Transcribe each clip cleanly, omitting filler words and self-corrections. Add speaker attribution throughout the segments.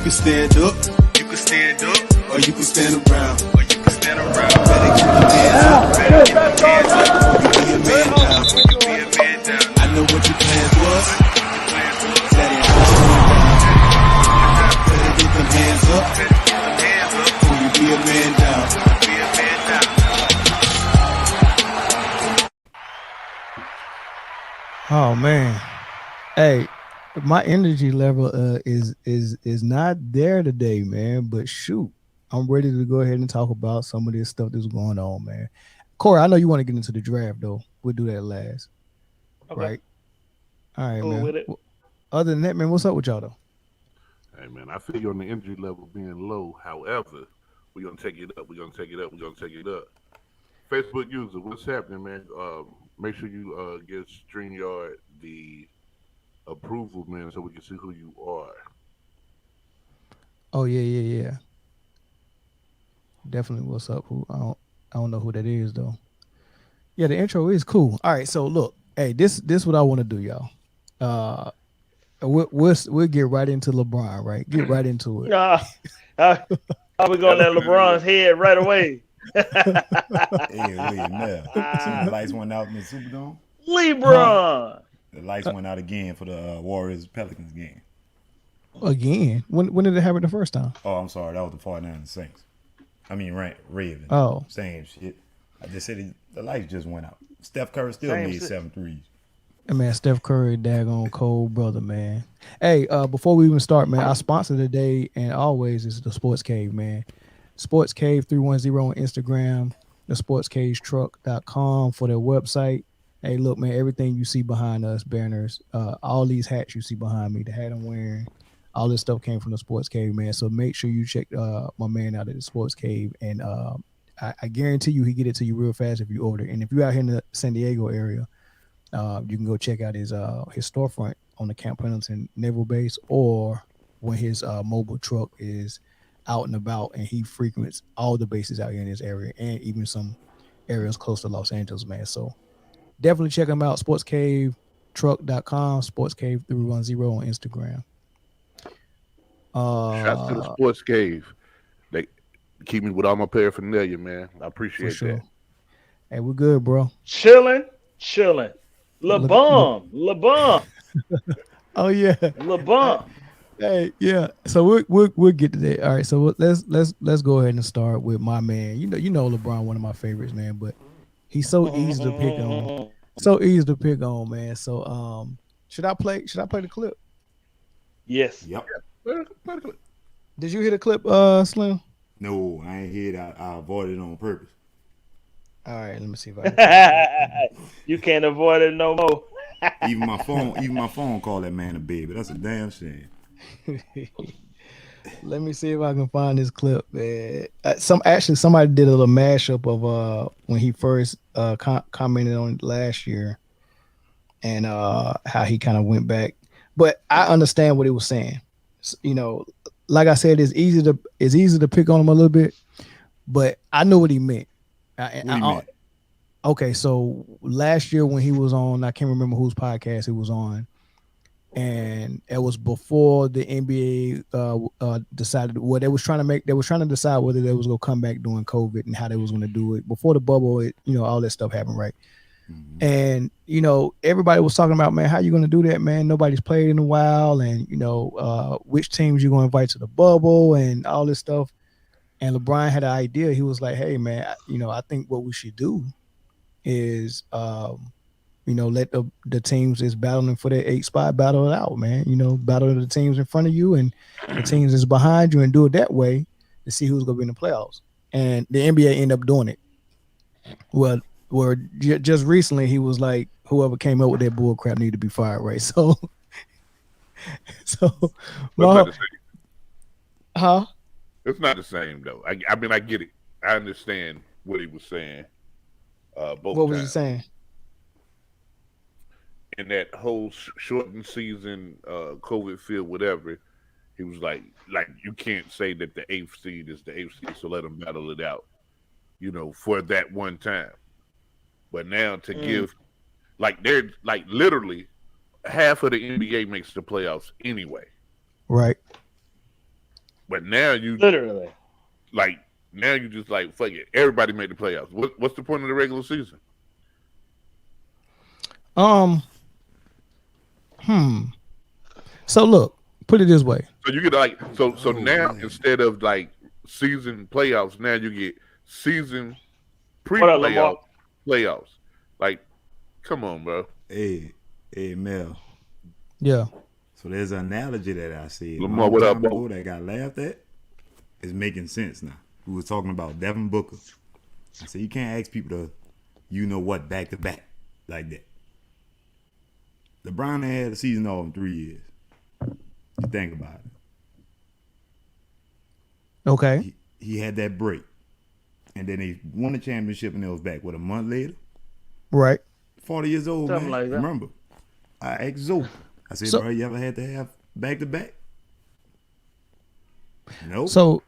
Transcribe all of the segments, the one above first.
Speaker 1: can stand up, or you can stand around. Better keep your hands up, before you be a man down. I know what your plans was. That ain't what you down. Better get them hands up, before you be a man down.
Speaker 2: Oh man, hey, my energy level is not there today, man. But shoot, I'm ready to go ahead and talk about some of this stuff that's going on, man. Corey, I know you want to get into the draft though. We'll do that last,
Speaker 3: Okay.
Speaker 2: right? All right,
Speaker 3: Cool
Speaker 2: man.
Speaker 3: with it.
Speaker 2: Other than that, man, what's up with y'all though?
Speaker 4: Hey man, I feel you on the energy level being low. However, we're gonna take it up. We're gonna take it up. We're gonna take it up. Facebook user, what's happening, man? Make sure you give StreamYard the approval, man, so we can see who you are.
Speaker 2: Oh yeah. Definitely. What's up? Who I don't know who that is though. Yeah, the intro is cool. All right, so look, hey, this what I want to do, y'all. We'll get right into LeBron, right? Get right into it.
Speaker 3: How we going at LeBron's head right away?
Speaker 5: Hey, wait, now. See the lights went out in the Superdome?
Speaker 3: LeBron.
Speaker 5: The lights went out again for the Warriors Pelicans game.
Speaker 2: Again? When did it happen the first time?
Speaker 5: Oh, I'm sorry. That was the 49ers Saints. I mean, Ravens.
Speaker 2: Oh.
Speaker 5: Same shit. I just said the lights just went out. Steph Curry still
Speaker 3: Same
Speaker 5: made
Speaker 3: shit.
Speaker 5: 7 threes.
Speaker 2: Man, Steph Curry, daggone cold brother, man. Hey, before we even start, man, our sponsor today and always is the Sports Cave, man. Sports Cave 310 on Instagram, the sportscagetruck.com for their website. Hey, look, man, everything you see behind us, banners, all these hats you see behind me, the hat I'm wearing, all this stuff came from the Sports Cave, man. So make sure you check my man out at the Sports Cave, and I guarantee you he get it to you real fast if you order. And if you're out here in the San Diego area, you can go check out his storefront on the Camp Pendleton Naval Base, or when his mobile truck is out and about, and he frequents all the bases out here in this area and even some areas close to Los Angeles, man. So definitely check him out. Sportscavetruck.com, sportscave310 on Instagram.
Speaker 4: Shout out to the Sports Cave. They keep me with all my paraphernalia, man. I appreciate that.
Speaker 2: Hey, we're good, bro.
Speaker 3: Chilling. LeBron.
Speaker 2: Oh yeah,
Speaker 3: LeBron.
Speaker 2: Hey, yeah. So we'll get to that. All right. So let's go ahead and start with my man. You know LeBron, one of my favorites, man. But he's so easy to pick on. So easy to pick on, man. So should I play the clip?
Speaker 3: Yes.
Speaker 5: Yep.
Speaker 2: Did you hear the clip, Slim?
Speaker 5: No, I ain't hear that. I avoided it on purpose.
Speaker 2: All right. Let me see if I can.
Speaker 3: You can't avoid it no more.
Speaker 5: Even my phone called that man a baby. That's a damn shame.
Speaker 2: Let me see if I can find this clip, man. Somebody did a little mashup of when he first commented on it last year, and how he kind of went back. But I understand what he was saying. You know, like I said, it's easy to pick on him a little bit, but I know what he meant. Okay, so last year when he was on, I can't remember whose podcast he was on, and it was before the NBA decided what they was trying to decide whether they was gonna come back during COVID and how they was gonna do it before the bubble. All that stuff happened, right? Mm-hmm. And everybody was talking about, man, how you gonna do that, man? Nobody's played in a while, and which teams you gonna invite to the bubble and all this stuff. And LeBron had an idea. He was like, hey, man, I think what we should do is let the teams that's battling for that 8 spot battle it out, man. Battle the teams in front of you and the teams that's behind you, and do it that way to see who's gonna be in the playoffs. And the NBA ended up doing it. Well, just recently he was like, whoever came up with that bull crap need to be fired, right? So
Speaker 4: It's not the same though. I mean, I get it. I understand what he was saying.
Speaker 2: What was he saying?
Speaker 4: In that whole shortened season, COVID field, whatever, he was like you can't say that the 8th seed is the 8th seed, so let them battle it out, for that one time. But now to give, they're literally half of the NBA makes the playoffs anyway.
Speaker 2: Right.
Speaker 4: But now you
Speaker 3: Literally.
Speaker 4: like now you just like fuck it. Everybody made the playoffs. What's the point of the regular season?
Speaker 2: So look, put it this way.
Speaker 4: So you get like so now instead of like season playoffs, now you get season pre-playoff playoffs. Like, come on, bro.
Speaker 5: Hey, Mel.
Speaker 2: Yeah.
Speaker 5: So there's an analogy that I see
Speaker 4: Lamar, what up, bro?
Speaker 5: that got laughed at. It's making sense now. We were talking about Devin Booker. I said you can't ask people to, back to back like that. LeBron had a season off in 3 years. You think about it.
Speaker 2: Okay.
Speaker 5: He had that break, and then he won the championship, and it was back. What, a month later?
Speaker 2: Right.
Speaker 5: 40 years old,
Speaker 3: Something
Speaker 5: man.
Speaker 3: like that.
Speaker 5: Remember, I asked Zoe. I said, bro, you ever had to have back to back? No.
Speaker 2: So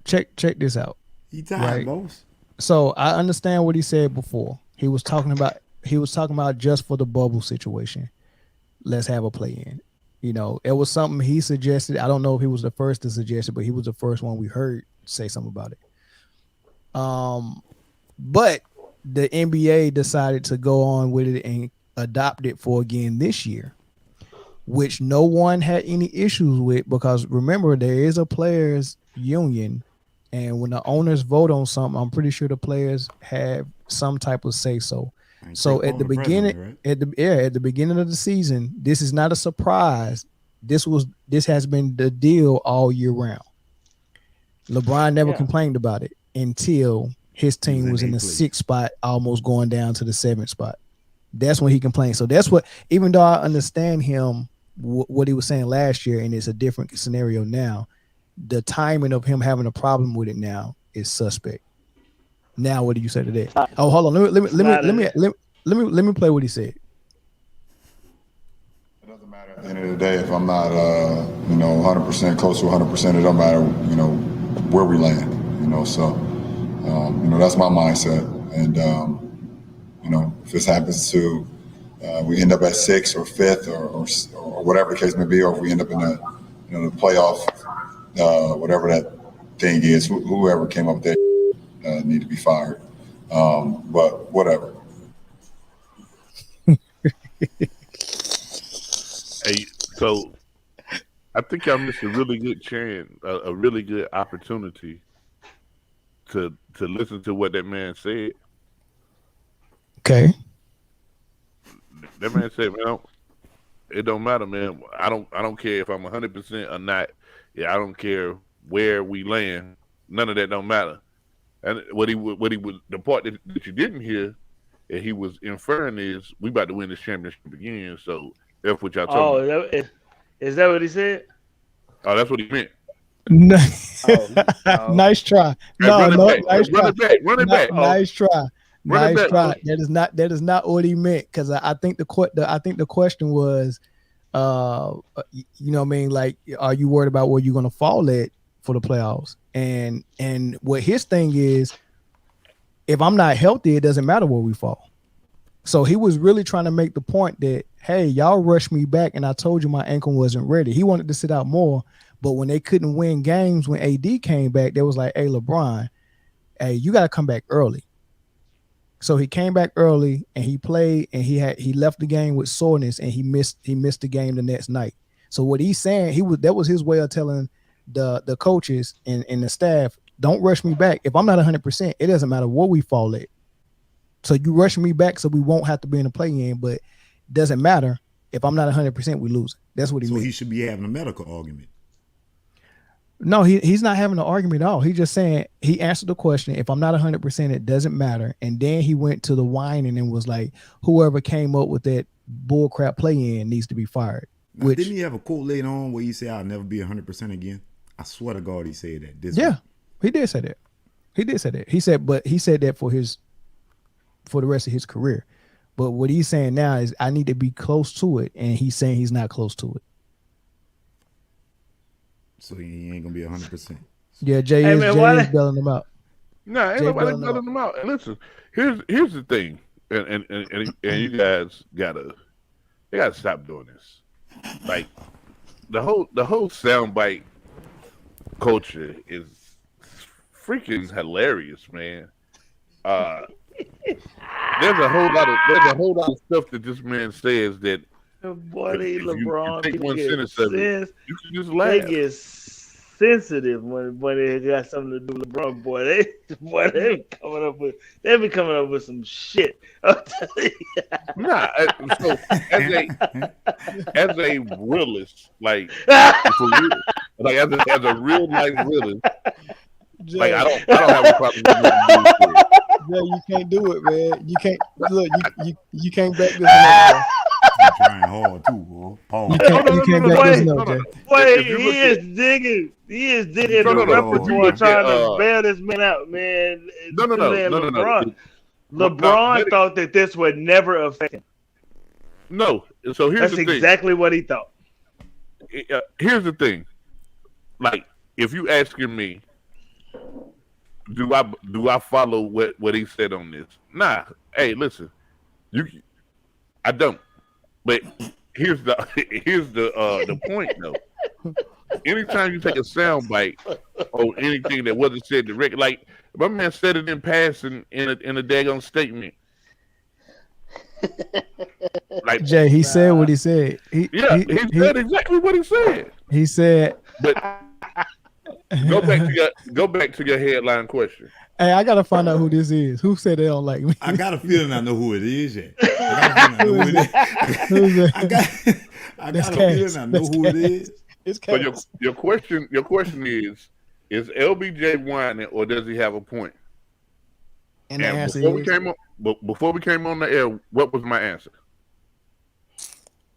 Speaker 2: check this out.
Speaker 5: He tired,
Speaker 2: right.
Speaker 5: boss.
Speaker 2: So I understand what he said before. He was talking about just for the bubble situation. Let's have a play in. It was something he suggested. I don't know if he was the first to suggest it, but he was the first one we heard say something about it. But the NBA decided to go on with it and adopt it for again this year, which no one had any issues with, because remember, there is a players union, and when the owners vote on something, I'm pretty sure the players have some type of say so. So at the beginning,
Speaker 5: right?
Speaker 2: at the beginning of the season, this is not a surprise. This has been the deal all year round. LeBron never complained about it until his team was in the 6th spot, almost going down to the 7th spot. That's when he complained. So that's what, even though I understand him, what he was saying last year, and it's a different scenario now, the timing of him having a problem with it now is suspect. Now, what do you say to that? Oh, hold on. Let me play what he said.
Speaker 6: It doesn't matter at the end of the day if I'm not, 100% close to 100%. It don't matter, where we land. So, that's my mindset. And if this happens to we end up at 6th or 5th or whatever the case may be, or if we end up in the playoff, whatever that thing is, whoever came up with that need to be fired. But whatever.
Speaker 4: Hey, so I think y'all missed a really good chance, a really good opportunity to listen to what that man said.
Speaker 2: Okay.
Speaker 4: That man said, man, it don't matter, man. I don't care if I'm 100% or not. Yeah, I don't care where we land. None of that don't matter. And what he would the part that you didn't hear, that he was inferring is we about to win this championship again. So that's what y'all talking about.
Speaker 3: Is that what he said?
Speaker 4: Oh, that's what he meant.
Speaker 2: Nice try. Nice try.
Speaker 4: Run it back.
Speaker 2: Nice try.
Speaker 4: Run it
Speaker 2: Nice
Speaker 4: back.
Speaker 2: try. That is not what he meant, because I think the question was, what I mean, like, are you worried about where you're gonna fall at for the playoffs? And what his thing is, if I'm not healthy, it doesn't matter where we fall. So he was really trying to make the point that, hey, y'all rushed me back, and I told you my ankle wasn't ready. He wanted to sit out more, but when they couldn't win games, when AD came back, they was like, hey, LeBron, hey, you got to come back early. So he came back early, and he played, and he left the game with soreness, and he missed the game the next night. So what he's saying, that was his way of telling the coaches and the staff, don't rush me back. If I'm not 100%, it doesn't matter where we fall at. So you rush me back so we won't have to be in the play-in, but it doesn't matter. If I'm not 100%, we lose. That's what he means.
Speaker 5: So he should be having a medical argument.
Speaker 2: No, he's not having an argument at all. He's just saying, he answered the question, if I'm not 100%, it doesn't matter. And then he went to the whining and was like, whoever came up with that bullcrap play-in needs to be fired.
Speaker 5: Now, didn't he have a quote later on where he said, I'll never be 100% again? I swear to God he said that.
Speaker 2: He did say that. He said that for the rest of his career. But what he's saying now is, I need to be close to it, and he's saying he's not close to it.
Speaker 5: So he ain't gonna be 100%.
Speaker 2: Yeah, Jay is bailing him out.
Speaker 4: No, ain't nobody bailing him out. And listen, here's the thing, and you guys gotta stop doing this. Like the whole soundbite culture is freaking hilarious, man. There's a whole lot of stuff that this man says that
Speaker 3: Boy, they
Speaker 4: if you
Speaker 3: LeBron
Speaker 4: take one
Speaker 3: get
Speaker 4: sentence of it, you can just laugh.
Speaker 3: they get sensitive when they got something to do with LeBron. Boy, they be coming up with some shit.
Speaker 4: Nah, so as a realist, like for real, like as a real life realist, like I don't have a problem with it.
Speaker 2: Yeah, you can't do it, man. You can't look. You can't back this up.
Speaker 5: I'm trying hard too, bro. Paul.
Speaker 2: You can't back this up, Jay.
Speaker 3: Boy, he is digging the repertoire trying to bail this man out, man.
Speaker 4: No.
Speaker 3: LeBron thought that this would never affect him.
Speaker 4: No, so here's
Speaker 3: That's
Speaker 4: the thing.
Speaker 3: exactly what he thought.
Speaker 4: Here's the thing. Like, if you asking me, do I follow what he said on this? Nah. Hey, listen, I don't. But here's the point though. Anytime you take a sound bite or anything that wasn't said directly, like my man said it in passing in a daggone statement. Like
Speaker 2: Jay, he said what he said. He
Speaker 4: said exactly what he said.
Speaker 2: He said.
Speaker 4: But go back to your headline question.
Speaker 2: Hey, I gotta find out who this is. Who said they don't like me?
Speaker 5: I got a feeling I know who it is. Yet. I got a feeling I know who it is.
Speaker 2: It's
Speaker 4: so your question is LBJ whining or does he have a point?
Speaker 2: And the answer
Speaker 4: before we came on the air, what was my answer?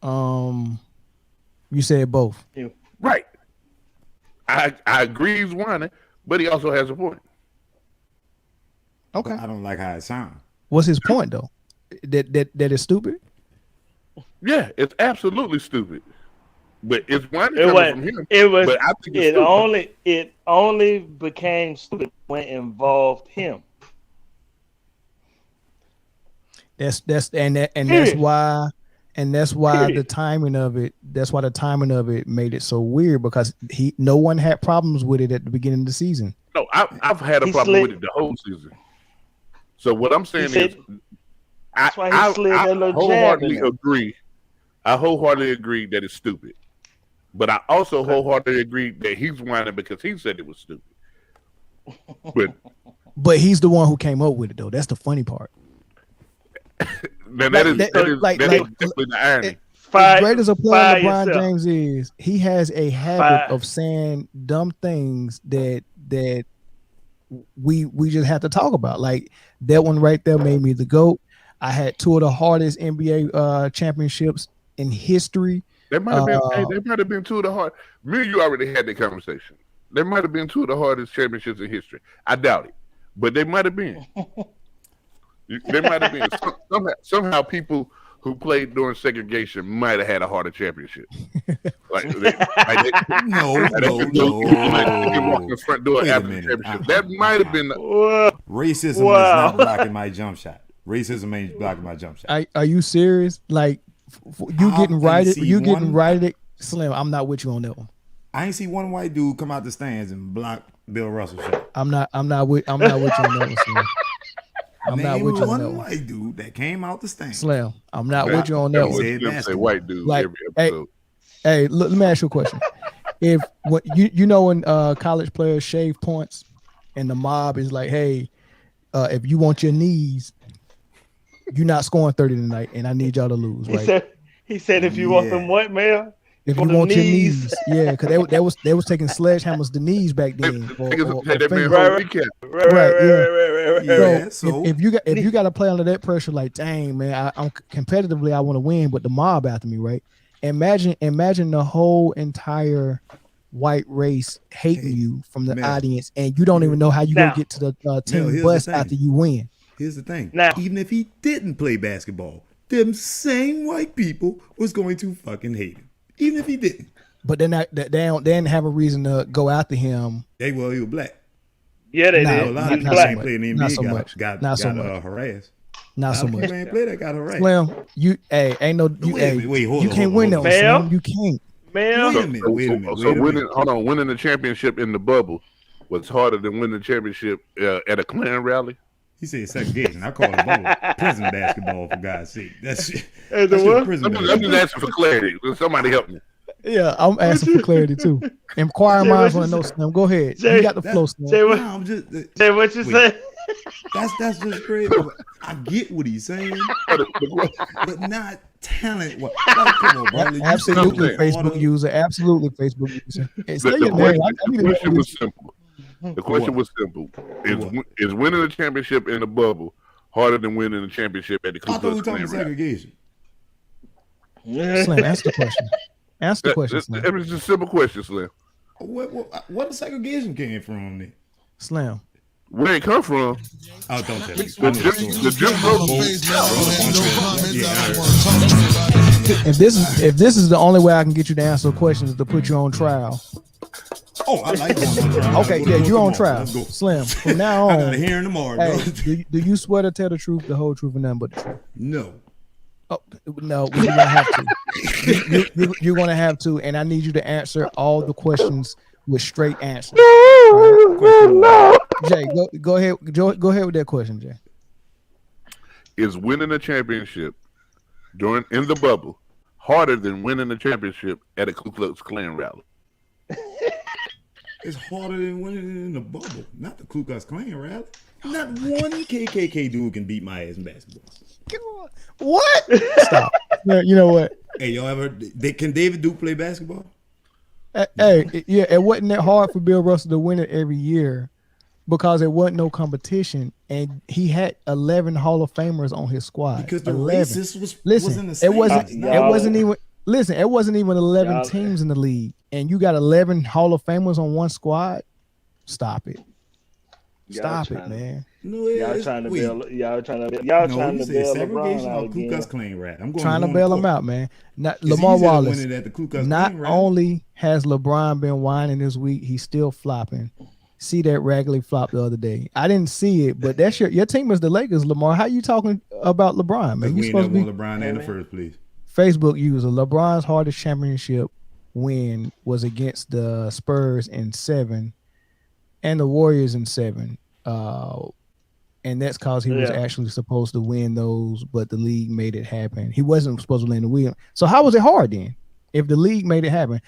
Speaker 2: You said both.
Speaker 4: Right. I agree he's whining, but he also has a point.
Speaker 2: Okay.
Speaker 5: I don't like how it sounds.
Speaker 2: What's his point though? That is stupid?
Speaker 4: Yeah, it's absolutely stupid. But it's whining coming from him. But I think
Speaker 3: it only became stupid when it involved him.
Speaker 2: That's why the timing of it. That's why the timing of it made it so weird because no one had problems with it at the beginning of the season.
Speaker 4: No, I've had a problem with it the whole season. So what I'm saying is, I wholeheartedly agree. I wholeheartedly agree that it's stupid, but I also wholeheartedly agree that he's whining because he said it was stupid.
Speaker 2: But he's the one who came up with it, though. That's the funny part.
Speaker 4: That is definitely the irony.
Speaker 2: As great as a player LeBron James is, he has a habit of saying dumb things that we just have to talk about. Like that one right there made me the GOAT. I had two of the hardest NBA championships in history.
Speaker 4: There might have been two of the hard. Me and you already had that conversation. There might have been two of the hardest championships in history. I doubt it, but they might have been. There might have been somehow people who played during segregation might have had a harder championship.
Speaker 5: No.
Speaker 4: Walk the front door after the championship. That might have been.
Speaker 5: Racism is not blocking my jump shot. Racism ain't blocking my jump shot.
Speaker 2: Are you serious? Like you getting righted? Slim, I'm not with you on that one.
Speaker 5: I ain't see one white dude come out the stands and block Bill Russell shot.
Speaker 2: I'm not with you on that one, Slim. I'm not with you on that one.
Speaker 5: White dude that came out the stand.
Speaker 2: Slim, I'm not with you on that one.
Speaker 4: Say white dude
Speaker 2: like,
Speaker 4: every episode.
Speaker 2: Hey, let me ask you a question. If when college players shave points, and the mob is like, hey, if you want your knees, you're not scoring 30 tonight, and I need y'all to lose, right?
Speaker 3: He said if you want them what, man?
Speaker 2: If you want your knees, yeah, because they was taking sledgehammers to knees back then. So if you got to play under that pressure, like, dang man, I'm competitively, I want to win, but the mob after me, right? Imagine the whole entire white race hating you from the audience, and you don't even know how you gonna get to the team bus after you win.
Speaker 5: Here's the thing. Now, even if he didn't play basketball, them same white people was going to fucking hate him. Even if he didn't.
Speaker 2: But they didn't have a reason to go after him.
Speaker 5: He was black.
Speaker 3: Yeah, they did.
Speaker 5: A lot of people ain't playing in the NBA got harassed.
Speaker 2: Not so much.
Speaker 5: Ain't play that got harassed.
Speaker 2: Slim, you can't win that one, Slim. You can't.
Speaker 3: Man,
Speaker 4: Winning the championship in the bubble was harder than winning the championship at a Klan rally.
Speaker 5: He said segregation. I call it bubble. Prison basketball, for God's sake. That's
Speaker 3: Hey,
Speaker 5: just
Speaker 3: what?
Speaker 5: prison
Speaker 4: I'm
Speaker 5: basketball.
Speaker 4: just asking for clarity. Somebody help me.
Speaker 2: Yeah, I'm asking for clarity too. Inquiring
Speaker 3: Jay,
Speaker 2: minds
Speaker 3: what
Speaker 2: want to
Speaker 3: you
Speaker 2: know,
Speaker 3: say?
Speaker 2: Slim. Go ahead.
Speaker 3: Jay,
Speaker 2: You got the flow, Slim.
Speaker 3: Jay, what,
Speaker 5: Nah, I'm just,
Speaker 3: Jay, what you
Speaker 5: wait.
Speaker 3: say?
Speaker 5: that's just crazy. I get what he's saying, but not talent. Like, come on, bro. You
Speaker 2: Absolutely,
Speaker 5: said
Speaker 2: Facebook user. Absolutely, Facebook user. Hey, say
Speaker 4: The
Speaker 2: your name.
Speaker 4: question was simple. The question was simple. Is winning the championship in the bubble harder than winning the championship at the Ku
Speaker 5: I thought we
Speaker 4: Klux
Speaker 5: were talking
Speaker 4: Klan rally?
Speaker 5: segregation.
Speaker 2: Slim, answer the question. Answer the question, Slim.
Speaker 4: It was just a simple question, Slim.
Speaker 5: What the segregation came from then?
Speaker 2: Slim.
Speaker 4: Where it come from?
Speaker 5: Oh, don't tell me.
Speaker 4: The Jim Crow.
Speaker 2: If this is the only way I can get you to answer the question is to put you on trial.
Speaker 5: Oh, I like going on trial.
Speaker 2: Okay, yeah, you're on trial.
Speaker 5: Let's go.
Speaker 2: Slim, from now
Speaker 5: I got
Speaker 2: on,
Speaker 5: a hearing tomorrow,
Speaker 2: hey,
Speaker 5: bro.
Speaker 2: do you swear to tell the truth, the whole truth, and nothing but the truth?
Speaker 5: No.
Speaker 2: Oh, no, you're gonna have to. You're gonna have to, and I need you to answer all the questions with straight answers. Right? Jay, go ahead. Go ahead with that question, Jay.
Speaker 4: Is winning a championship in the bubble harder than winning the championship at a Ku Klux Klan rally?
Speaker 5: It's harder than winning in the bubble, not the Ku Klux Klan rally. Not one KKK dude can beat my ass in basketball.
Speaker 2: What? Stop. You know what?
Speaker 5: Hey, y'all ever? Can David Duke play basketball?
Speaker 2: Hey, yeah, it wasn't that hard for Bill Russell to win it every year because it wasn't no competition, and he had 11 Hall of Famers on his squad.
Speaker 5: Because the
Speaker 2: 11.
Speaker 5: racist was
Speaker 2: Listen,
Speaker 5: in the same.
Speaker 2: it wasn't even. Listen, it wasn't even 11
Speaker 3: Y'all-
Speaker 2: teams in the league, and you got 11 Hall of Famers on one squad. Stop it. Stop it, man.
Speaker 5: No,
Speaker 3: Y'all trying to bail.
Speaker 5: no,
Speaker 3: Y'all trying to
Speaker 5: you
Speaker 3: bail
Speaker 5: said
Speaker 3: LeBron
Speaker 5: segregation
Speaker 3: out
Speaker 5: or Ku Klux
Speaker 3: again.
Speaker 5: Klan rally. I'm going
Speaker 2: Trying to
Speaker 5: one
Speaker 2: bail
Speaker 5: court.
Speaker 2: him out, man. Not
Speaker 5: It's
Speaker 2: Lamar
Speaker 5: easier to
Speaker 2: Wallace.
Speaker 5: win it at the Ku Klux
Speaker 2: Not
Speaker 5: Klan rally.
Speaker 2: only has LeBron been whining this week, he's still flopping. See that regularly flop the other day. I didn't see it, but that's your team is the Lakers, Lamar. How you talking about LeBron, man? You
Speaker 5: We ain't
Speaker 2: supposed
Speaker 5: never
Speaker 2: to be
Speaker 5: won LeBron in the first place.
Speaker 2: Facebook user. LeBron's hardest championship win was against the Spurs in 7 and the Warriors in 7. And that's because he was actually supposed to win those, but the league made it happen. He wasn't supposed to land the wheel. So how was it hard then? If the league made it happen,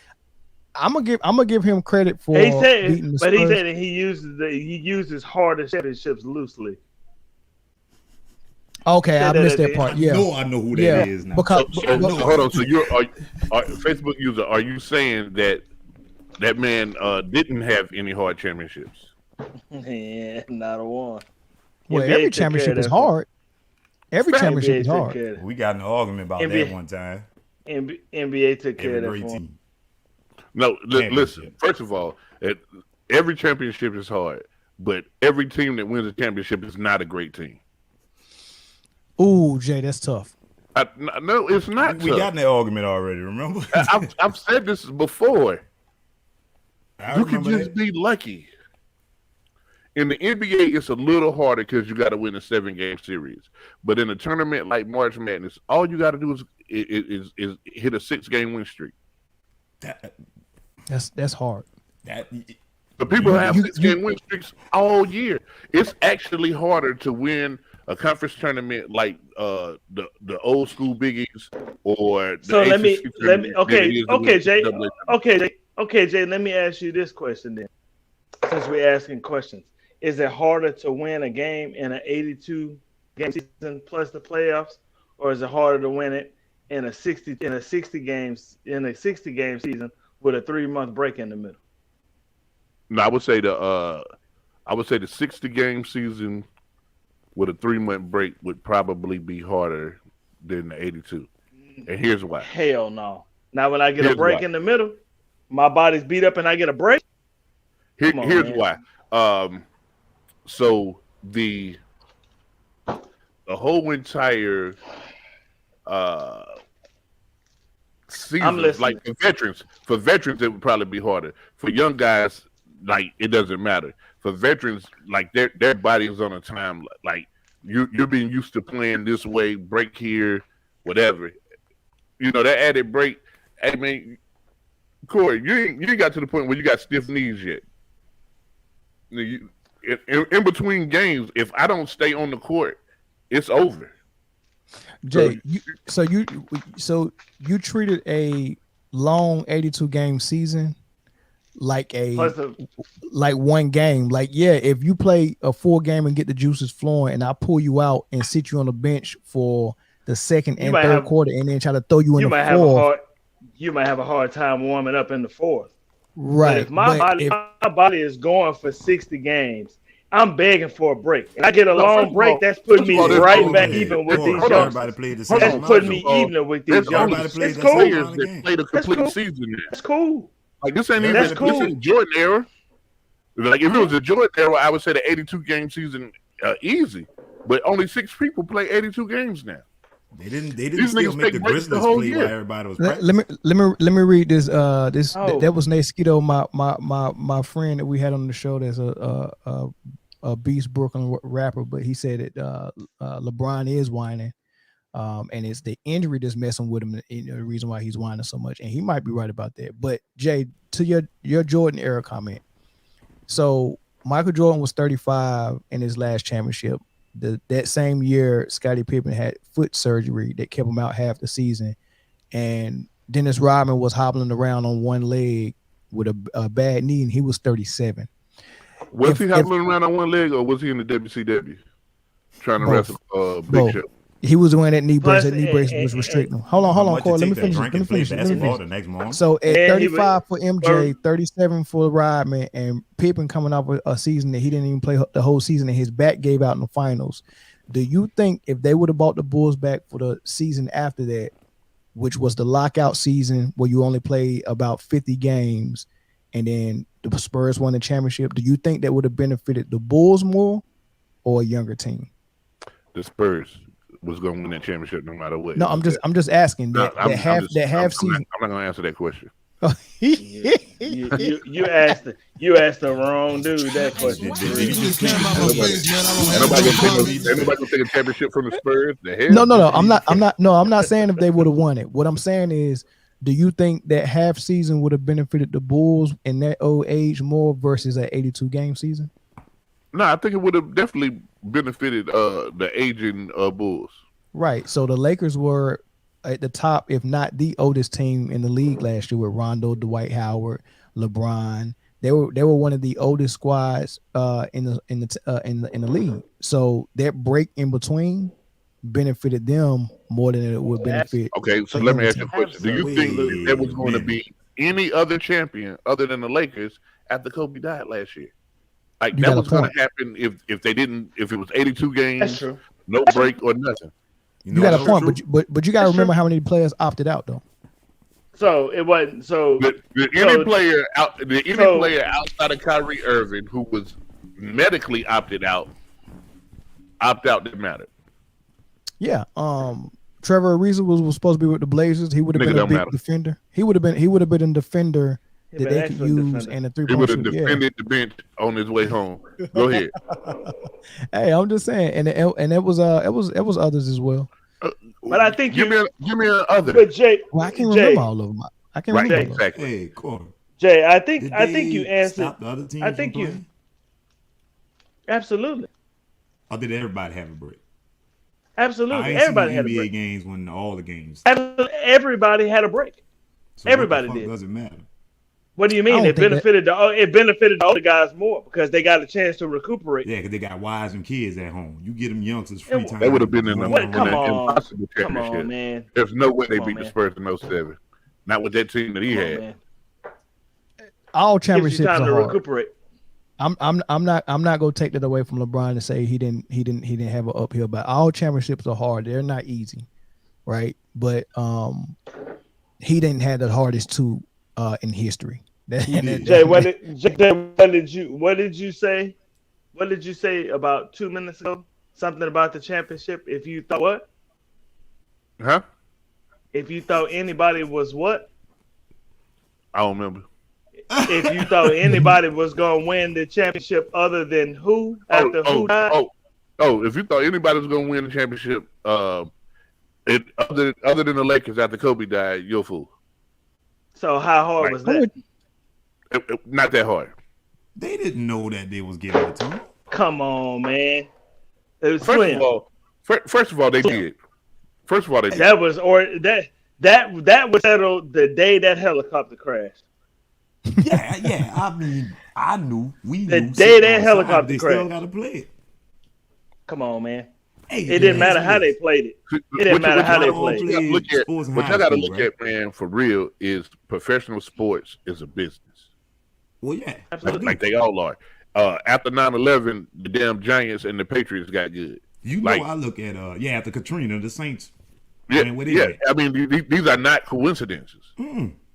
Speaker 2: I'm gonna give him credit for
Speaker 3: He said,
Speaker 2: beating the
Speaker 3: but
Speaker 2: Spurs.
Speaker 3: he said that he uses hardest championships loosely.
Speaker 2: Okay, I
Speaker 3: said
Speaker 2: missed
Speaker 3: that
Speaker 2: that part. Yeah,
Speaker 5: I know who
Speaker 2: yeah,
Speaker 5: that is now.
Speaker 2: because
Speaker 4: Hold on. So Facebook user, are you saying that man didn't have any hard championships?
Speaker 3: Yeah, not a one.
Speaker 2: well,
Speaker 3: NBA
Speaker 2: every
Speaker 3: took care
Speaker 2: championship
Speaker 3: of
Speaker 2: is
Speaker 3: that.
Speaker 2: hard. Every
Speaker 3: NBA
Speaker 2: championship is
Speaker 3: took
Speaker 2: hard.
Speaker 3: care of
Speaker 5: We got in an argument about
Speaker 3: NBA
Speaker 5: that one time.
Speaker 3: NBA took care
Speaker 5: Every
Speaker 3: of that
Speaker 5: great
Speaker 3: for him.
Speaker 5: team.
Speaker 4: No, listen.
Speaker 5: Championship.
Speaker 4: First of all, every championship is hard, but every team that wins a championship is not a great team.
Speaker 2: Ooh, Jay, that's tough.
Speaker 4: No, it's not.
Speaker 5: We got in that argument already, remember?
Speaker 4: I've said this before.
Speaker 5: I
Speaker 4: You can
Speaker 5: remember
Speaker 4: just
Speaker 5: that.
Speaker 4: be lucky. In the NBA, it's a little harder because you got to win a 7-game series. But in a tournament like March Madness, all you got to do is hit a 6-game win streak.
Speaker 2: That's hard.
Speaker 4: But people have 6-game win streaks all year. It's actually harder to win a conference tournament like the old school Big East or the
Speaker 3: So let me
Speaker 4: ACC tournament than it is to win
Speaker 3: Jay,
Speaker 4: the NCAA.
Speaker 3: okay, Jay. Let me ask you this question then. Since we're asking questions, is it harder to win a game in an 82 game season plus the playoffs, or is it harder to win it in a 60 game season with a 3-month break in the middle?
Speaker 4: No, I would say the 60-game season with a 3-month break would probably be harder than the 82. And here's why.
Speaker 3: Hell no. Now when I get
Speaker 4: Here's
Speaker 3: a break
Speaker 4: why.
Speaker 3: in the middle, my body's beat up and I get a break. Come on,
Speaker 4: Here's
Speaker 3: man.
Speaker 4: why. So the whole entire season,
Speaker 3: listening.
Speaker 4: like for veterans it would probably be harder. For young guys, like it doesn't matter. For veterans, like their body is on a time, like you're being used to playing this way, break here, whatever. You know, that added break, I mean, Corey, you ain't got to the point where you got stiff knees yet. In between games, if I don't stay on the court, it's over.
Speaker 2: Jay, so you treated a long 82 game season like one game. Like, yeah, if you play a full game and get the juices flowing, and I pull you out and sit you on the bench for the second and third quarter, and then try to throw you in the fourth,
Speaker 3: you might have a hard time warming up in the fourth.
Speaker 2: Right.
Speaker 3: But if my body is going for 60 games, I'm begging for a break. And I get a long break, that's putting me right back even with these youngsters. That's putting me even with these youngsters. That's cool.
Speaker 4: That played a complete season.
Speaker 3: That's cool.
Speaker 4: Like this ain't even this ain't Jordan era. Like if it was a Jordan era, I would say the 82 game season easy. But only 6 people play 82 games now.
Speaker 5: They didn't still make the Grizzlies play while everybody was practicing.
Speaker 2: Let me read this. That was Nate Skito, my friend that we had on the show. That's a Beast Brooklyn rapper, but he said that LeBron is whining, and it's the injury that's messing with him. The reason why he's whining so much, and he might be right about that. But Jay, to your Jordan era comment, so Michael Jordan was 35 in his last championship. That same year, Scottie Pippen had foot surgery that kept him out half the season, and Dennis Rodman was hobbling around on one leg with a bad knee, and he was 37.
Speaker 4: Was he hobbling around on one leg, or was he in the WCW trying to wrestle Big Show?
Speaker 2: He was doing that knee brace. That knee brace was restricting him. Hold on, Corey. Let me finish.
Speaker 5: The next morning.
Speaker 2: So at 35 for MJ, 37 for Rodman, and Pippen coming off a season that he didn't even play the whole season, and his back gave out in the finals. Do you think if they would have bought the Bulls back for the season after that, which was the lockout season where you only play about 50 games, and then the Spurs won the championship, do you think that would have benefited the Bulls more or a younger team?
Speaker 4: The Spurs was going to win that championship no matter what.
Speaker 2: No, I'm just asking that half season.
Speaker 4: I'm not going to answer that question.
Speaker 3: you asked the wrong dude that question.
Speaker 4: Ain't nobody gonna take a championship from the Spurs. The hell?
Speaker 2: No. I'm not saying if they would have won it. What I'm saying is, do you think that half season would have benefited the Bulls in that old age more versus an 82 game season?
Speaker 4: No, I think it would have definitely benefited the aging Bulls. Right.
Speaker 2: So the Lakers were at the top, if not the oldest team in the league last year, with Rondo, Dwight Howard, LeBron. They were one of the oldest squads in the league. So that break in between benefited them more than it would benefit.
Speaker 4: Okay, so let me ask you a question. Do you think there was going to be any other champion other than the Lakers after Kobe died last year? Like that was going to happen if it was 82 games, no break or nothing.
Speaker 2: You got a point, but you got to remember how many players opted out though.
Speaker 3: So it wasn't so.
Speaker 4: Did any player outside of Kyrie Irving who was medically opted out didn't matter? Yeah.
Speaker 2: Trevor Ariza was supposed to be with the Blazers. He would have been a big defender. He would have been a defender that they could use and a 3-point shooter. He would have
Speaker 4: defended the bench on his way home. Go ahead.
Speaker 2: Hey, I'm just saying, and it was others as well.
Speaker 3: But I think
Speaker 4: give me an other.
Speaker 3: But Jay,
Speaker 2: I can't remember all of them. I can't remember.
Speaker 4: Exactly.
Speaker 5: Hey, cool.
Speaker 3: Jay, I think you answered.
Speaker 5: The other teams
Speaker 3: I think you
Speaker 5: playing?
Speaker 3: Absolutely.
Speaker 5: Or did everybody have a break?
Speaker 3: Absolutely, everybody had a break.
Speaker 5: NBA games when all the games.
Speaker 3: Everybody had a break.
Speaker 5: So
Speaker 3: everybody
Speaker 5: what the fuck
Speaker 3: did.
Speaker 5: Doesn't matter.
Speaker 3: What do you mean? It benefited the older guys more because they got a chance to recuperate.
Speaker 5: Yeah, because they got wives and kids at home. You get them youngsters free time.
Speaker 4: They would have been in the impossible championship.
Speaker 3: Come on, man.
Speaker 4: There's no way they beat the Spurs in 07. Not with that team that he had.
Speaker 3: Man.
Speaker 2: All championships
Speaker 3: time
Speaker 2: are
Speaker 3: to
Speaker 2: hard.
Speaker 3: recuperate.
Speaker 2: I'm not gonna take that away from LeBron to say he didn't have an uphill, but all championships are hard. They're not easy, right? But he didn't have the hardest two in history.
Speaker 3: Jay, what did you say? What did you say about 2 minutes ago? Something about the championship. If you thought what?
Speaker 4: Huh?
Speaker 3: If you thought anybody was what?
Speaker 4: I don't remember.
Speaker 3: If you thought anybody was going to win the championship other than who? After who died?
Speaker 4: If you thought anybody was going to win the championship other than the Lakers after Kobe died, you're a fool.
Speaker 3: So how hard
Speaker 4: Like,
Speaker 3: was that?
Speaker 4: Not that hard.
Speaker 5: They didn't know that they was giving it to him.
Speaker 3: Come on, man. It was
Speaker 4: First
Speaker 3: Slim.
Speaker 4: of all, they did. First of all, they did.
Speaker 3: That was that was settled the day that helicopter crashed.
Speaker 5: Yeah. I mean, I knew. We
Speaker 3: The
Speaker 5: knew.
Speaker 3: day that
Speaker 5: outside,
Speaker 3: helicopter
Speaker 5: they still
Speaker 3: crashed.
Speaker 5: got to play it.
Speaker 3: Come on, man.
Speaker 5: Hey,
Speaker 3: It didn't matter how they played it. It didn't matter how they played it.
Speaker 4: What y'all got to look
Speaker 5: right?
Speaker 4: at, man, for real, is professional sports is a business.
Speaker 5: Well, yeah.
Speaker 3: Absolutely.
Speaker 4: Like they all are. After 9/11, the damn Giants and the Patriots got good.
Speaker 5: You know, I look at after Katrina, the Saints.
Speaker 4: Yeah,
Speaker 5: man, where they
Speaker 4: yeah.
Speaker 5: at?
Speaker 4: I mean, these are not coincidences.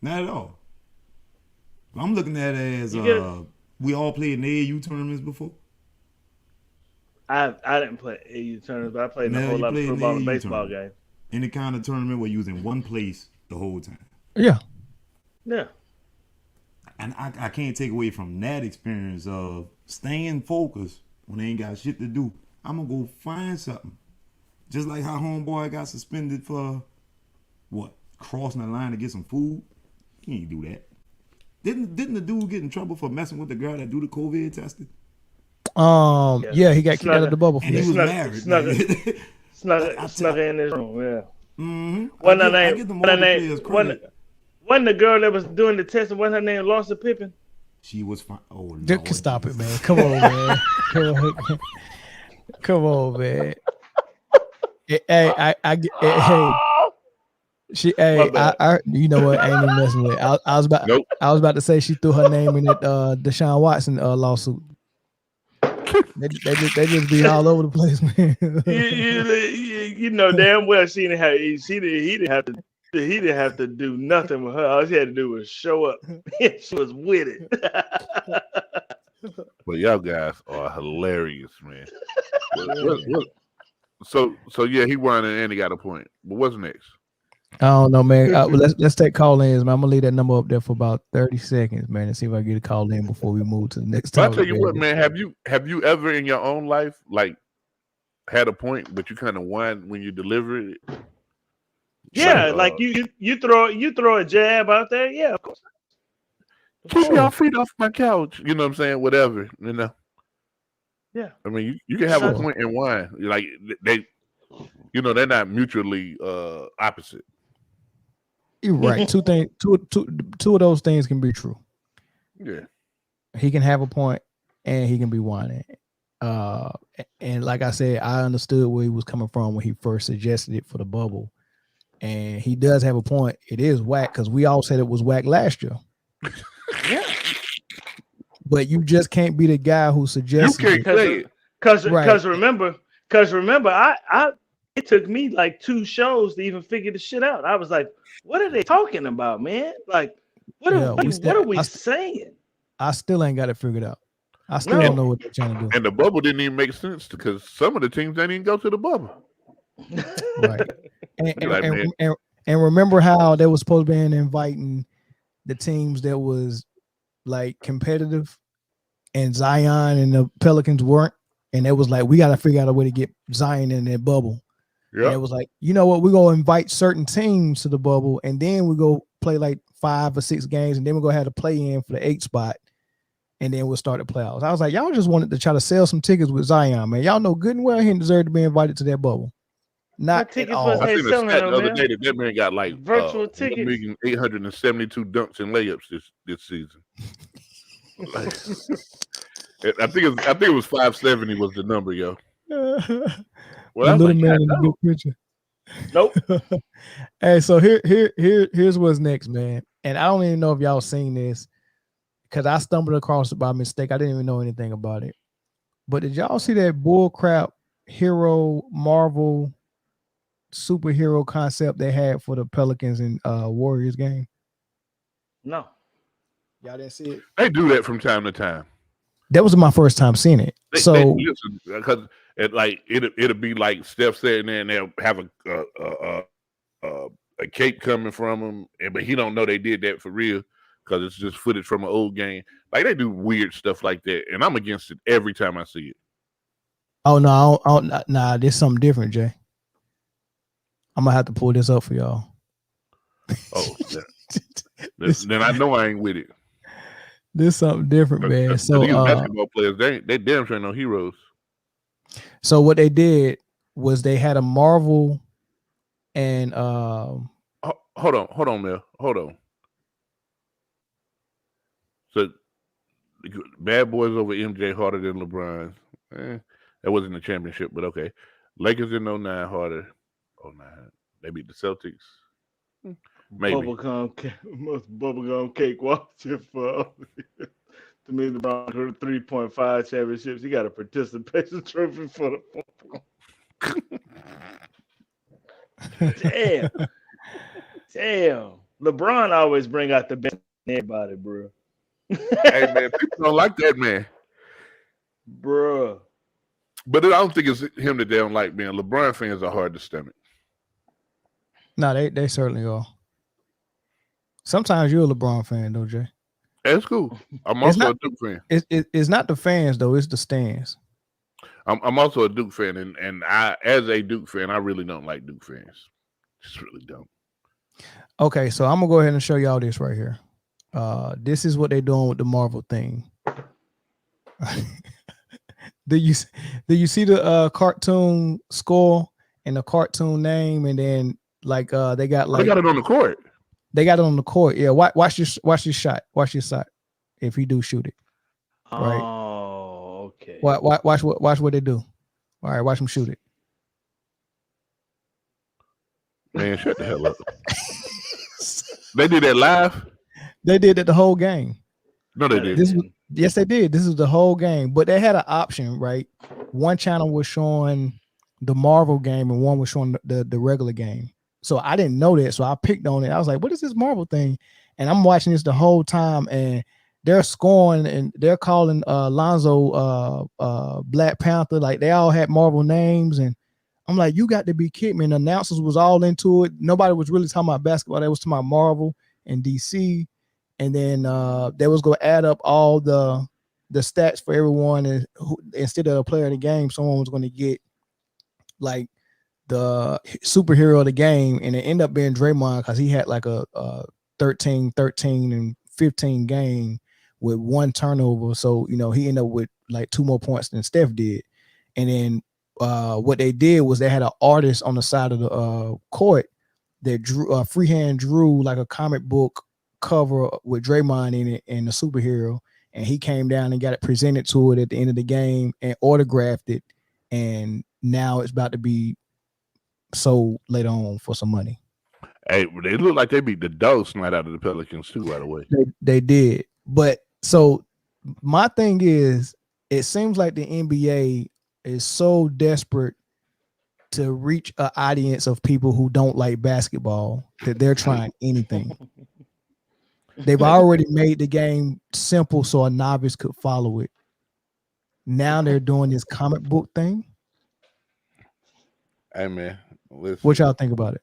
Speaker 5: Not at all. I'm looking at it as we all played in the AAU tournaments before.
Speaker 3: I didn't play AU tournaments, but I played in a
Speaker 5: Now
Speaker 3: whole
Speaker 5: you
Speaker 3: lot of
Speaker 5: played in
Speaker 3: football and
Speaker 5: the AAU
Speaker 3: baseball
Speaker 5: tournament.
Speaker 3: games.
Speaker 5: Any kind of tournament where you was in one place the whole time.
Speaker 2: Yeah.
Speaker 3: Yeah.
Speaker 5: And I can't take away from that experience of staying focused when they ain't got shit to do. I'm going to go find something. Just like how homeboy got suspended for, crossing the line to get some food? He ain't do that. Didn't the dude get in trouble for messing with the girl that do the COVID testing?
Speaker 2: Yeah, he got kicked out of the bubble for
Speaker 5: And he was
Speaker 2: that.
Speaker 5: married.
Speaker 3: Snuck in this room, yeah.
Speaker 5: Mm-hmm.
Speaker 3: Wasn't the girl that was doing the testing, wasn't her name Larsa Pippen?
Speaker 5: She was fine. Oh, Lord.
Speaker 2: Just stop it, man. Come on, man. Come on, man. Hey, you know what? I ain't even messing with it. I was about to say she threw her name in that Deshaun Watson lawsuit. They just be all over the place, man.
Speaker 3: you know damn well he didn't have to do nothing with her. All he had to do was show up. She was with it.
Speaker 4: But y'all guys are hilarious, man. So yeah, he won and he got a point. But what's next?
Speaker 2: I don't know, man. Let's take call-ins, man. I'm gonna leave that number up there for about 30 seconds, man, and see if I can get a call in before we move to the next
Speaker 4: But
Speaker 2: topic.
Speaker 4: I tell you what, man, have you ever in your own life like had a point, but you kind of won when you deliver it?
Speaker 3: Yeah, like you throw a jab out there. Yeah, of course.
Speaker 4: Keep your feet off my couch. You know what I'm saying? Whatever, you know.
Speaker 3: Yeah.
Speaker 4: I mean, you can have a point and wine. Like they, they're not mutually opposite.
Speaker 2: You're right. Two of those things can be true.
Speaker 4: Yeah.
Speaker 2: He can have a point and he can be whining. And like I said, I understood where he was coming from when he first suggested it for the bubble. And he does have a point. It is whack because we all said it was whack last year.
Speaker 3: Yeah.
Speaker 2: But you just can't be the guy who suggested
Speaker 4: you can't say it.
Speaker 3: Because remember, it took me like 2 shows to even figure the shit out. I was like, what are they talking about, man? Like, what are we saying?
Speaker 2: I still ain't got it figured out. I still don't know what they're trying to do.
Speaker 4: And the bubble didn't even make sense because some of the teams didn't even go to the bubble.
Speaker 2: Right. And remember how they were supposed to be inviting the teams that was like competitive, and Zion and the Pelicans weren't, and it was like we got to figure out a way to get Zion in that bubble. Yeah, and it was like, you know what, we're gonna invite certain teams to the bubble, and then we go play like 5 or 6 games, and then we're gonna have to play in for the 8th spot, and then we'll start the playoffs. I was like, y'all just wanted to try to sell some tickets with Zion, man. Y'all know good and well he deserved to be invited to that bubble. Not at all.
Speaker 4: I seen a stat the other day that man got like
Speaker 3: virtual tickets,
Speaker 4: 1,872 dunks and layups this season. Like, I think it was 570 was the number, yo.
Speaker 2: Well, little man in the big picture.
Speaker 3: Nope.
Speaker 2: Hey, so here's what's next, man. And I don't even know if y'all seen this because I stumbled across it by mistake. I didn't even know anything about it. But did y'all see that bullcrap hero Marvel superhero concept they had for the Pelicans and Warriors game?
Speaker 3: No.
Speaker 2: Y'all didn't see it?
Speaker 4: They do that from time to time.
Speaker 2: That was my first time seeing it.
Speaker 4: Because it'll be like Steph sitting there and they'll have a cape coming from him, but he don't know they did that for real because it's just footage from an old game. Like they do weird stuff like that, and I'm against it every time I see it.
Speaker 2: Oh no, nah, there's something different, Jay. I'm gonna have to pull this up for y'all.
Speaker 4: Oh, then I know I ain't with it.
Speaker 2: This something different, man. So
Speaker 4: these basketball players, they damn sure no heroes.
Speaker 2: So what they did was they had a Marvel and
Speaker 4: Hold on, Mel. Hold on. So Bad Boys over MJ harder than LeBron. That wasn't a championship, but okay. Lakers in 09 harder. 09. They beat the Celtics. Maybe.
Speaker 3: Bubblegum cake watching for to me LeBron 3.5 championships. He got a participation trophy for the Damn. LeBron always bring out the best in everybody, bro.
Speaker 4: Hey man, people don't like that man.
Speaker 3: Bro.
Speaker 4: But I don't think it's him that they don't like, man. LeBron fans are hard to stomach.
Speaker 2: No, they certainly are. Sometimes you're a LeBron fan, though, Jay.
Speaker 4: That's cool. I'm also a Duke fan.
Speaker 2: It's not the fans though; it's the stands.
Speaker 4: I'm also a Duke fan, and I, as a Duke fan, I really don't like Duke fans. Just really don't.
Speaker 2: Okay, so I'm gonna go ahead and show y'all this right here. This is what they're doing with the Marvel thing. Do you see the cartoon score and the cartoon name, and then like they got
Speaker 4: it on the court.
Speaker 2: They got it on the court. Yeah, watch this shot. Watch this shot. If he do shoot it, right?
Speaker 3: Oh, okay.
Speaker 2: Watch what they do. All right, watch them shoot it.
Speaker 4: Man, shut the hell up. They did that live.
Speaker 2: They did it the whole game.
Speaker 4: No, they didn't.
Speaker 2: Yes, they did. This is the whole game, but they had an option, right? One channel was showing the Marvel game, and one was showing the regular game. So I didn't know that, so I picked on it. I was like, "What is this Marvel thing?" And I'm watching this the whole time, and they're scoring, and they're calling Lonzo Black Panther. Like they all had Marvel names, and I'm like, "You got to be kidding me!" And the announcers was all into it. Nobody was really talking about basketball. They was talking about Marvel and DC. And then they was going to add up all the stats for everyone, and instead of a player of the game, someone was going to get like the superhero of the game, and it ended up being Draymond because he had like a 13, and 15 game with one turnover. So he ended up with like 2 more points than Steph did. And then what they did was they had an artist on the side of the court that drew freehand drew like a comic book cover with Draymond in it and the superhero, and he came down and got it presented to it at the end of the game and autographed it, and now it's about to be sold later on for some money.
Speaker 4: Hey, they look like they beat the dog snot out of the Pelicans too, by the way.
Speaker 2: They did. But so my thing is, it seems like the NBA is so desperate to reach an audience of people who don't like basketball that they're trying anything. They've already made the game simple so a novice could follow it. Now they're doing this comic book thing.
Speaker 4: Hey man, listen.
Speaker 2: What y'all think about it?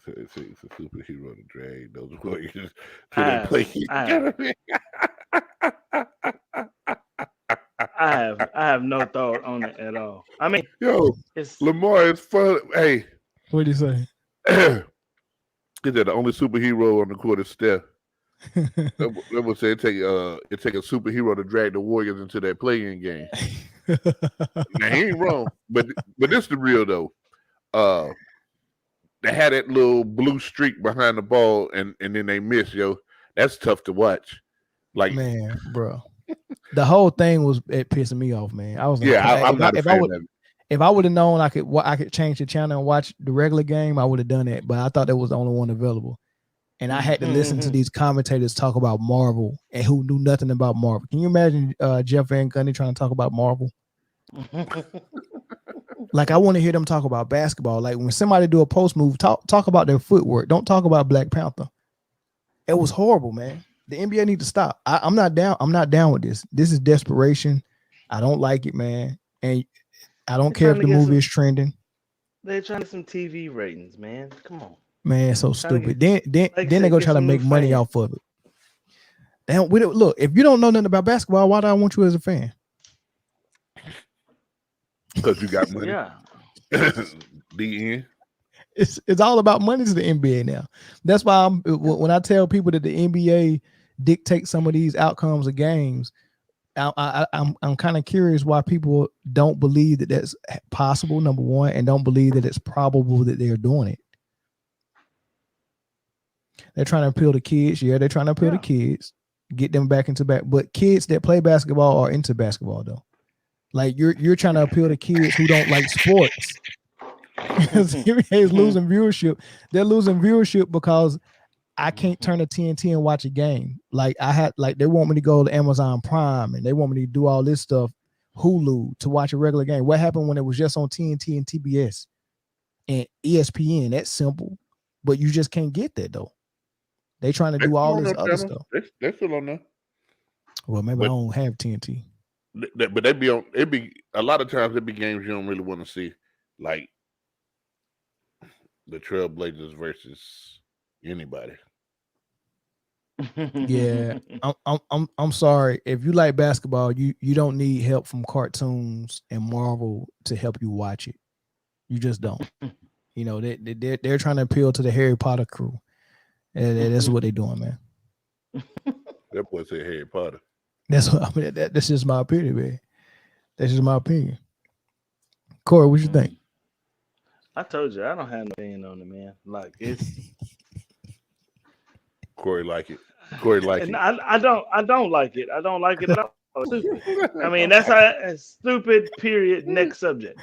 Speaker 4: It's a superhero to drag those warriors to the play.
Speaker 3: I have no thought on it at all. I mean,
Speaker 4: Lamar is fun. Hey,
Speaker 2: what do you say?
Speaker 4: Is that the only superhero on the court is Steph? That would say it take a superhero to drag the Warriors into that play-in game. Now he ain't wrong, but this the real though. They had that little blue streak behind the ball, and then they miss. That's tough to watch. Like,
Speaker 2: man, bro, the whole thing was pissing me off, man. I was like,
Speaker 4: I'm not a fan of it.
Speaker 2: If I would have known I could change the channel and watch the regular game, I would have done it. But I thought that was the only one available, and I had to listen to these commentators talk about Marvel and who knew nothing about Marvel. Can you imagine Jeff Van Gundy trying to talk about Marvel? Like, I want to hear them talk about basketball. Like when somebody do a post move, talk about their footwork. Don't talk about Black Panther. It was horrible, man. The NBA need to stop. I'm not down. I'm not down with this. This is desperation. I don't like it, man. And I don't care if the movie is trending.
Speaker 3: They're trying to get some TV ratings, man. Come on,
Speaker 2: man. It's so stupid. Then they go try to make money off of it. Damn, look, if you don't know nothing about basketball, why do I want you as a fan?
Speaker 4: Because you got money.
Speaker 3: Yeah.
Speaker 4: The end.
Speaker 2: It's all about money to the NBA now. That's why when I tell people that the NBA dictates some of these outcomes of games, I'm kind of curious why people don't believe that that's possible. Number one, and don't believe that it's probable that they're doing it. They're trying to appeal to kids. Yeah, they're trying to appeal to kids, get them back into back. But kids that play basketball are into basketball though. Like you're trying to appeal to kids who don't like sports. NBA is losing viewership. They're losing viewership because I can't turn to TNT and watch a game. Like they want me to go to Amazon Prime and they want me to do all this stuff, Hulu, to watch a regular game. What happened when it was just on TNT and TBS and ESPN? That's simple, but you just can't get that though. They trying to do all this other stuff.
Speaker 4: They're still on there.
Speaker 2: Well, maybe I don't have TNT.
Speaker 4: But they be on. It be a lot of times. It be games you don't really want to see, like the Trailblazers versus anybody.
Speaker 2: Yeah, I'm sorry. If you like basketball, you don't need help from cartoons and Marvel to help you watch it. You just don't. You know, they're trying to appeal to the Harry Potter crew. And that's what they're doing, man.
Speaker 4: That boy said Harry Potter.
Speaker 2: That's what I mean. That's just my opinion, man. That's just my opinion. Corey, what you think?
Speaker 3: I told you I don't have no opinion on it, man. Like it's
Speaker 4: Corey like it. Corey like it.
Speaker 3: I don't like it. I don't like it at all. It's stupid. I mean, that's a stupid. Period. Next subject.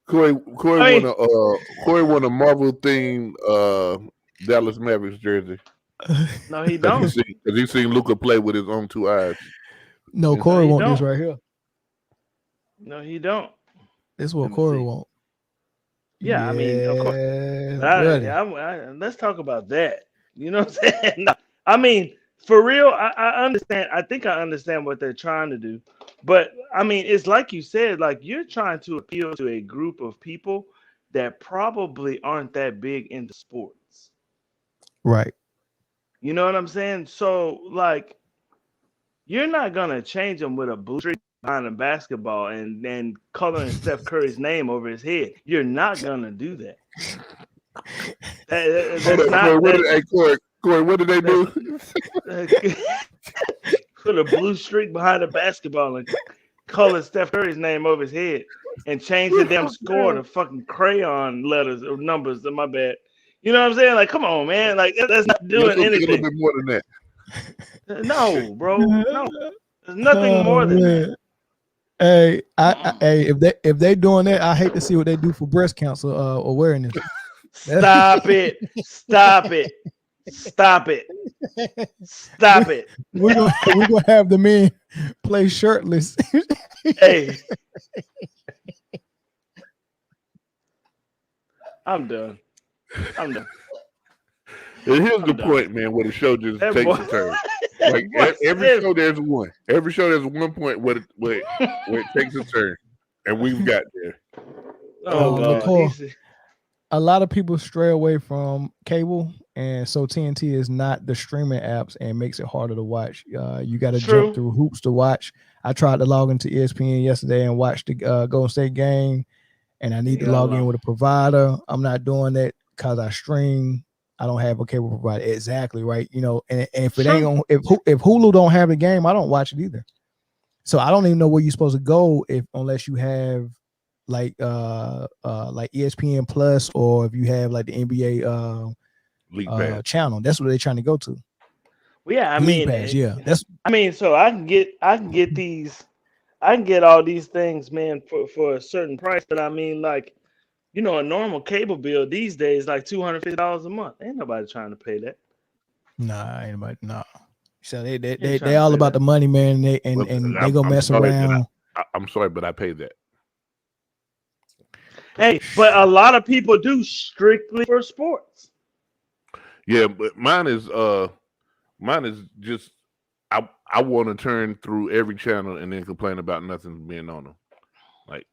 Speaker 4: Corey won a Marvel themed Dallas Mavericks jersey.
Speaker 3: No, he don't.
Speaker 4: Because he seen Luka play with his own two eyes.
Speaker 2: No, Corey want this right here.
Speaker 3: No, he don't.
Speaker 2: This is what Corey want.
Speaker 3: Yeah, I mean, of course. Let's talk about that. You know what I'm saying? I mean, for real, I understand. I think I understand what they're trying to do. But, I mean, it's like you said, like you're trying to appeal to a group of people that probably aren't that big into sports.
Speaker 2: Right.
Speaker 3: You know what I'm saying? So, like, you're not going to change them with a blue streak behind a basketball and then coloring Steph Curry's name over his head. You're not going to do that.
Speaker 4: Corey, what did they do?
Speaker 3: Put a blue streak behind a basketball and color Steph Curry's name over his head and change the damn score to fucking crayon letters or numbers. My bad. You know what I'm saying? Like, come on, man. Like, that's not doing anything. A little bit more than that. No, bro. No. There's nothing more than that.
Speaker 2: Hey, if they doing that, I hate to see what they do for breast cancer awareness.
Speaker 3: Stop it. Stop it. Stop it. Stop it.
Speaker 2: We're gonna have the men play shirtless.
Speaker 3: Hey. I'm done. And
Speaker 4: here's the point, man, where the show just takes a turn. Like every show there's one. Every show there's one point where it takes a turn. And we've got there.
Speaker 2: A lot of people stray away from cable, and so TNT is not the streaming apps and makes it harder to watch. You got to jump through hoops to watch. I tried to log into ESPN yesterday and watch the Golden State game, and I need to log in with a provider. I'm not doing that because I stream. I don't have a cable provider. Exactly right. You know, and if it ain't on, if Hulu don't have the game, I don't watch it either. So I don't even know where you're supposed to go unless you have like ESPN Plus, or if you have like the NBA
Speaker 4: League
Speaker 2: channel. That's what they're trying to go to.
Speaker 3: Well, yeah,
Speaker 2: League Pass, yeah.
Speaker 3: So I can get all these things, man, for a certain price. But I mean, like, you know, a normal cable bill these days like $250 a month. Ain't nobody trying to pay that.
Speaker 2: Nah, ain't nobody. Nah. So they all about the money, man. And they go mess around.
Speaker 4: I'm sorry, but I paid that.
Speaker 3: Hey, but a lot of people do strictly for sports.
Speaker 4: Yeah, but mine is just I want to turn through every channel and then complain about nothing being on them. Like,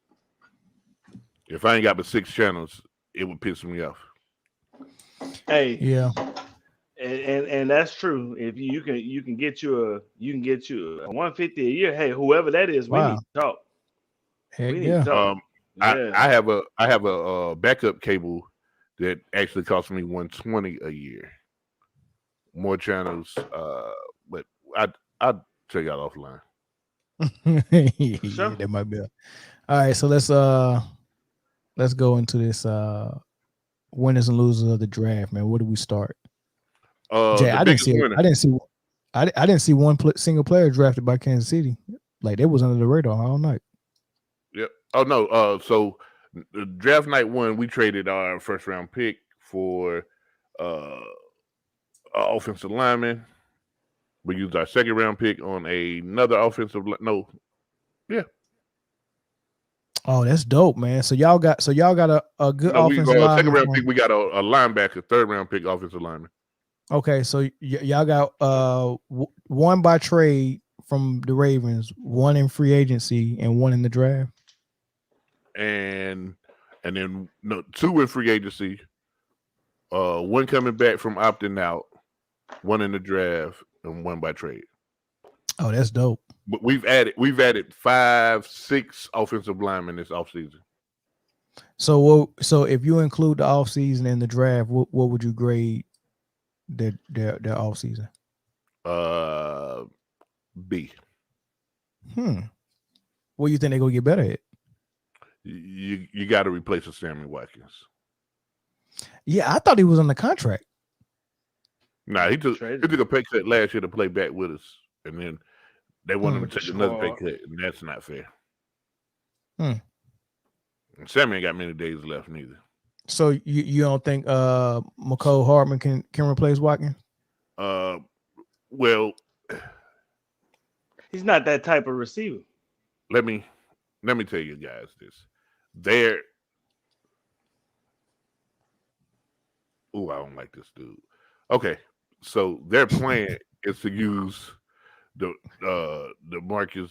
Speaker 4: if I ain't got but 6 channels, it would piss me off.
Speaker 3: Hey,
Speaker 2: yeah,
Speaker 3: and that's true. If you can get you a $150 a year. Hey, whoever that is, we need to talk.
Speaker 2: Heck yeah.
Speaker 3: Yeah.
Speaker 4: I have a backup cable that actually costs me $120 a year. More channels, but I'll tell y'all offline.
Speaker 2: Yeah,
Speaker 3: Sure.
Speaker 2: that might be. All right, so let's go into this winners and losers of the draft, man. Where do we start? Jay,
Speaker 4: The
Speaker 2: I didn't
Speaker 4: biggest
Speaker 2: see.
Speaker 4: winner.
Speaker 2: I didn't see one single player drafted by Kansas City. Like that was under the radar all night.
Speaker 4: Yep. Oh no. So the draft night one, we traded our first round pick for offensive lineman. We used our second round pick on another offensive. No, yeah.
Speaker 2: Oh, that's dope, man. So y'all got a good
Speaker 4: No, we
Speaker 2: offensive
Speaker 4: second
Speaker 2: lineman.
Speaker 4: round pick. We got a linebacker. Third round pick, offensive lineman.
Speaker 2: Okay, so y'all got one by trade from the Ravens, one in free agency, and one in the draft.
Speaker 4: And then two in free agency. One coming back from opting out, one in the draft, and one by trade.
Speaker 2: Oh, that's dope.
Speaker 4: But we've added 5-6 offensive linemen this offseason.
Speaker 2: So if you include the offseason and the draft, what would you grade their offseason?
Speaker 4: B.
Speaker 2: What do you think they're gonna get better at?
Speaker 4: You got to replace a Sammy Watkins.
Speaker 2: Yeah, I thought he was on the contract.
Speaker 4: Nah, he took a pay cut last year to play back with us, and then they wanted him to take another pay cut, and that's not fair. And Sammy ain't got many days left neither.
Speaker 2: So you don't think McCole Hardman can replace Watkins?
Speaker 4: Well,
Speaker 3: he's not that type of receiver.
Speaker 4: Let me tell you guys this. I don't like this dude. Okay, so their plan is to use the Marcus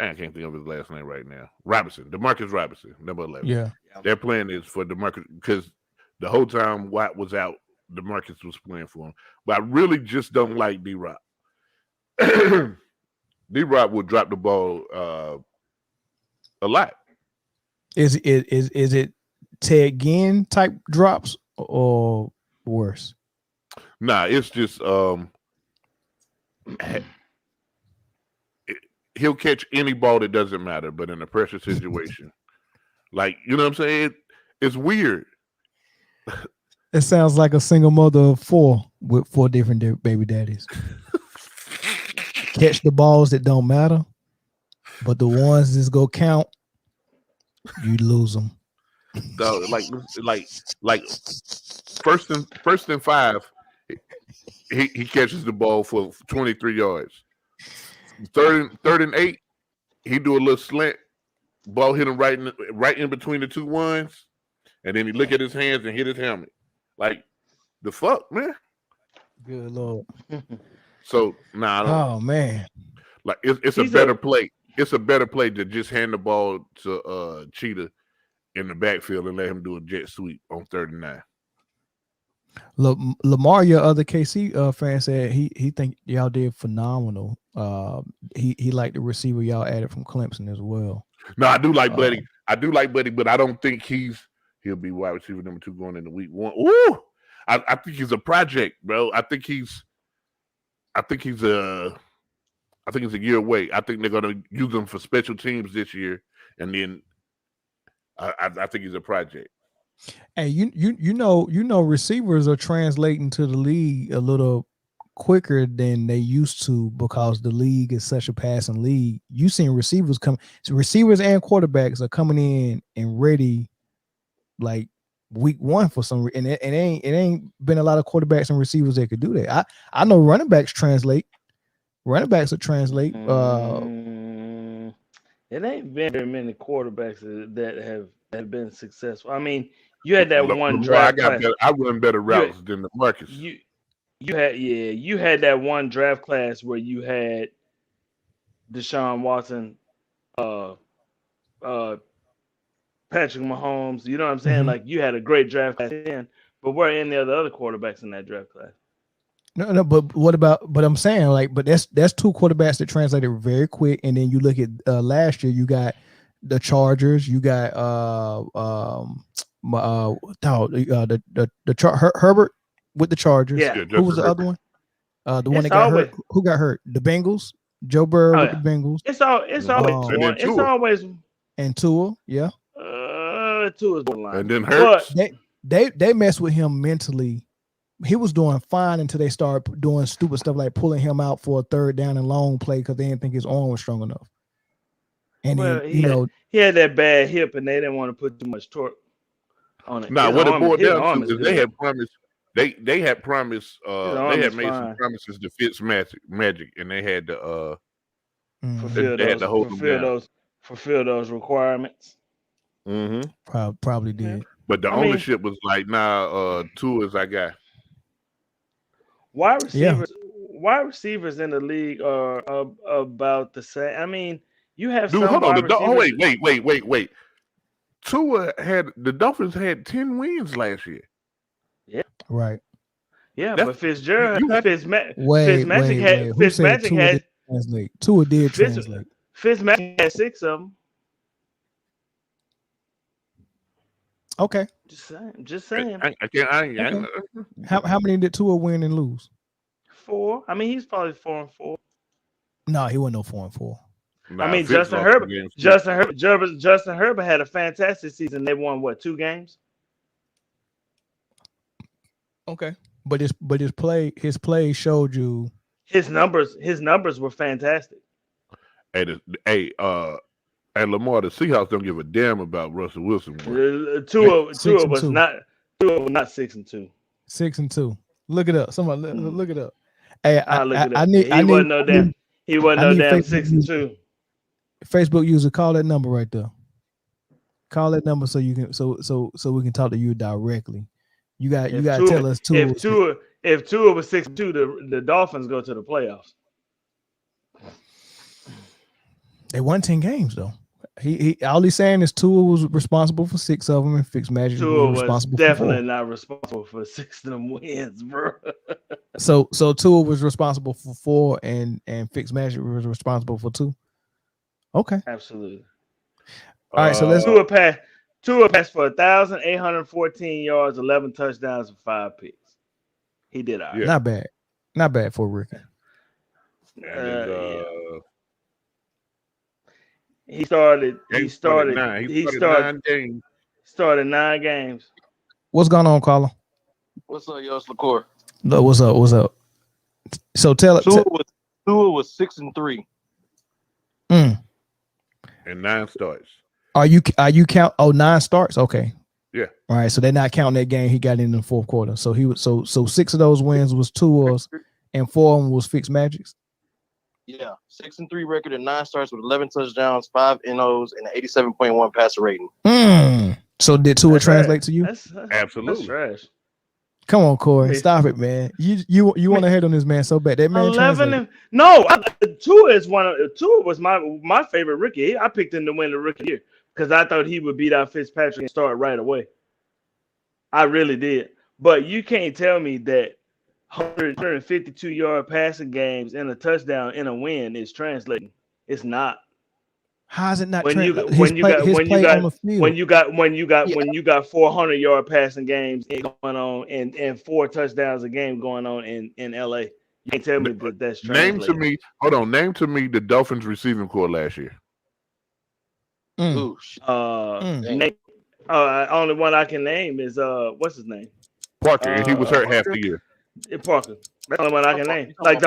Speaker 4: I can't think of his last name right now. DeMarcus Robinson, number 11.
Speaker 2: Yeah.
Speaker 4: Their plan is for DeMarcus, because the whole time Watt was out, DeMarcus was playing for him. But I really just don't like D-Rock. D-Rock will drop the ball a lot.
Speaker 2: Is it Ted Ginn type drops or worse?
Speaker 4: Nah, it's just he'll catch any ball that doesn't matter, but in a pressure situation, like, you know what I'm saying? It's weird.
Speaker 2: It sounds like a single mother of 4 with 4 different baby daddies. Catch the balls that don't matter, but the ones that's go count, you lose them.
Speaker 4: So, like first and 5, he catches the ball for 23 yards. Third and 8, he do a little slant, ball hit him right in between the two ones, and then he look at his hands and hit his helmet. Like, the fuck, man.
Speaker 2: Good Lord.
Speaker 4: So
Speaker 2: oh man,
Speaker 4: like it's a better play. It's a better play to just hand the ball to Cheetah in the backfield and let him do a jet sweep on 3rd and 9.
Speaker 2: Lamar, your other KC fan, said he think y'all did phenomenal. He liked the receiver y'all added from Clemson as well.
Speaker 4: No, I do like Buddy. But I don't think he'll be wide receiver number 2 going into week 1. Ooh, I think he's a project, bro. I think he's a year away. I think they're gonna use him for special teams this year, and then I think he's a project.
Speaker 2: And you know receivers are translating to the league a little quicker than they used to because the league is such a passing league. You seen receivers come, so receivers and quarterbacks are coming in and ready like week 1 for some, and it ain't been a lot of quarterbacks and receivers that could do that. I know running backs translate. Running backs will translate.
Speaker 3: It ain't been very many quarterbacks that have been successful. I mean, you had that one draft class.
Speaker 4: I run better routes than the Marcus.
Speaker 3: You had that one draft class where you had Deshaun Watson, Patrick Mahomes. You know what I'm saying?
Speaker 2: Mm-hmm.
Speaker 3: Like, you had a great draft class then, but where are any of the other quarterbacks in that draft class?
Speaker 2: No, but what about? But I'm saying like, but that's two quarterbacks that translated very quick, and then you look at last year, you got the Chargers, you got Herbert with the Chargers.
Speaker 3: Yeah.
Speaker 4: Yeah,
Speaker 2: Who was
Speaker 4: Justin
Speaker 2: the
Speaker 4: Herbert.
Speaker 2: other one? The one
Speaker 3: It's
Speaker 2: that got
Speaker 3: always-
Speaker 2: hurt. Who got hurt? The Bengals. Joe Burrow
Speaker 3: Oh,
Speaker 2: with
Speaker 3: yeah.
Speaker 2: the Bengals
Speaker 3: It's always
Speaker 2: And
Speaker 4: then
Speaker 3: it's
Speaker 4: Tua.
Speaker 3: always
Speaker 2: and Tua. Yeah,
Speaker 3: Tua is borderline.
Speaker 4: And then Hurts.
Speaker 2: they messed with him mentally. He was doing fine until they started doing stupid stuff like pulling him out for a third down and long play because they didn't think his arm was strong enough. And
Speaker 3: Well,
Speaker 2: then,
Speaker 3: he had that bad hip, and they didn't want to put too much torque on it.
Speaker 4: Now,
Speaker 3: His
Speaker 4: what it
Speaker 3: arm-
Speaker 4: boiled
Speaker 3: his
Speaker 4: down
Speaker 3: arm
Speaker 4: to
Speaker 3: is
Speaker 4: is
Speaker 3: good.
Speaker 4: they had promised. They had promised.
Speaker 3: arm
Speaker 4: They
Speaker 3: is
Speaker 4: had made
Speaker 3: fine.
Speaker 4: some promises to Fitz Magic, and they had to.
Speaker 3: fulfill
Speaker 4: they had to hold him down.
Speaker 3: fulfill those requirements.
Speaker 2: Probably did.
Speaker 4: But the
Speaker 3: I mean-
Speaker 4: ownership was like, nah, Tua is our guy.
Speaker 3: Wide
Speaker 2: Yeah.
Speaker 3: receivers in the league are about the same. I mean, you have
Speaker 4: Dude,
Speaker 3: some
Speaker 4: hold on.
Speaker 3: wide receivers.
Speaker 4: Wait. Tua the Dolphins had 10 wins last year.
Speaker 2: Right.
Speaker 3: Yeah,
Speaker 4: That's-
Speaker 3: but Fitzgerald,
Speaker 4: you had-
Speaker 2: Wait. Who said
Speaker 3: Fitzmagic
Speaker 2: Tua
Speaker 3: had
Speaker 2: did translate? Tua did
Speaker 3: Fitz-
Speaker 2: translate.
Speaker 3: Fitzmagic had 6 of them.
Speaker 2: Okay.
Speaker 3: Just saying.
Speaker 4: I can't.
Speaker 2: How many did Tua win and lose?
Speaker 3: 4. I mean, he's probably 4-4.
Speaker 2: No, he wasn't no 4-4.
Speaker 3: I mean,
Speaker 4: Fitz
Speaker 3: Justin
Speaker 4: lost
Speaker 3: Herbert.
Speaker 4: the games too.
Speaker 3: Justin Herbert had a fantastic season. They won 2 games?
Speaker 2: Okay. But his play showed you.
Speaker 3: His numbers were fantastic.
Speaker 4: Hey, Lamar, the Seahawks don't give a damn about Russell Wilson.
Speaker 3: Tua
Speaker 2: 6-2.
Speaker 3: was not 6-2.
Speaker 2: 6-2. Look it up. Somebody look it up. Hey,
Speaker 3: I'll look it up.
Speaker 2: I need.
Speaker 3: He wasn't no damn
Speaker 2: Facebook
Speaker 3: 6-2.
Speaker 2: Facebook user, call that number right there. Call that number so you can so we can talk to you directly. You got to tell us Tua.
Speaker 3: If Tua was 6-2, the Dolphins go to the playoffs.
Speaker 2: They won 10 games though. He all he's saying is Tua was responsible for 6 of them, and Fitzmagic
Speaker 3: Tua
Speaker 2: was
Speaker 3: was
Speaker 2: responsible
Speaker 3: definitely
Speaker 2: for 4.
Speaker 3: not responsible for 6 of them wins, bro.
Speaker 2: So Tua was responsible for 4, and Fitzmagic was responsible for 2. Okay.
Speaker 3: Absolutely.
Speaker 2: All right, so let's
Speaker 3: Tua passed for 1,814 yards, 11 touchdowns, and 5 picks. He did all right.
Speaker 4: Yeah.
Speaker 2: Not bad for a rookie.
Speaker 3: Yeah. He started
Speaker 4: 9 games.
Speaker 3: 9 games.
Speaker 2: What's going on, Carla?
Speaker 7: What's up, y'all? It's LaCour.
Speaker 2: No, what's up? So tell it.
Speaker 7: Tua was 6-3.
Speaker 4: And 9 starts.
Speaker 2: Are you count? 9 starts. Okay.
Speaker 4: Yeah.
Speaker 2: All right. So they're not counting that game he got in the fourth quarter. So he was so 6 of those wins was Tua's, and 4 of them was Fitzmagic's.
Speaker 7: Yeah, 6-3 record and 9 starts with 11 touchdowns, 5 NOs, and an 87.1 passer rating.
Speaker 2: So did Tua
Speaker 3: That's
Speaker 2: translate
Speaker 3: trash.
Speaker 2: to you?
Speaker 3: That's
Speaker 4: Absolutely.
Speaker 3: trash.
Speaker 2: Come on, Corey.
Speaker 3: Yeah.
Speaker 2: Stop it, man. You want to hate on this man so bad. That man
Speaker 3: 11
Speaker 2: translated.
Speaker 3: and no, Tua was my favorite rookie. I picked him to win the rookie year because I thought he would beat out Fitzpatrick and start right away. I really did. But you can't tell me that 152-yard passing games and a touchdown in a win is translating. It's not.
Speaker 2: How is it not
Speaker 3: When you
Speaker 2: translating?
Speaker 3: when you got 400-yard passing games going on and 4 touchdowns a game going on in LA. You can't tell me that that's translating.
Speaker 4: Name to me the Dolphins receiving core last year.
Speaker 7: Ooh,
Speaker 3: Only one I can name is what's his name?
Speaker 4: Parker, and he was hurt half the year.
Speaker 3: Parker. That's the only one I can name.
Speaker 7: Parker?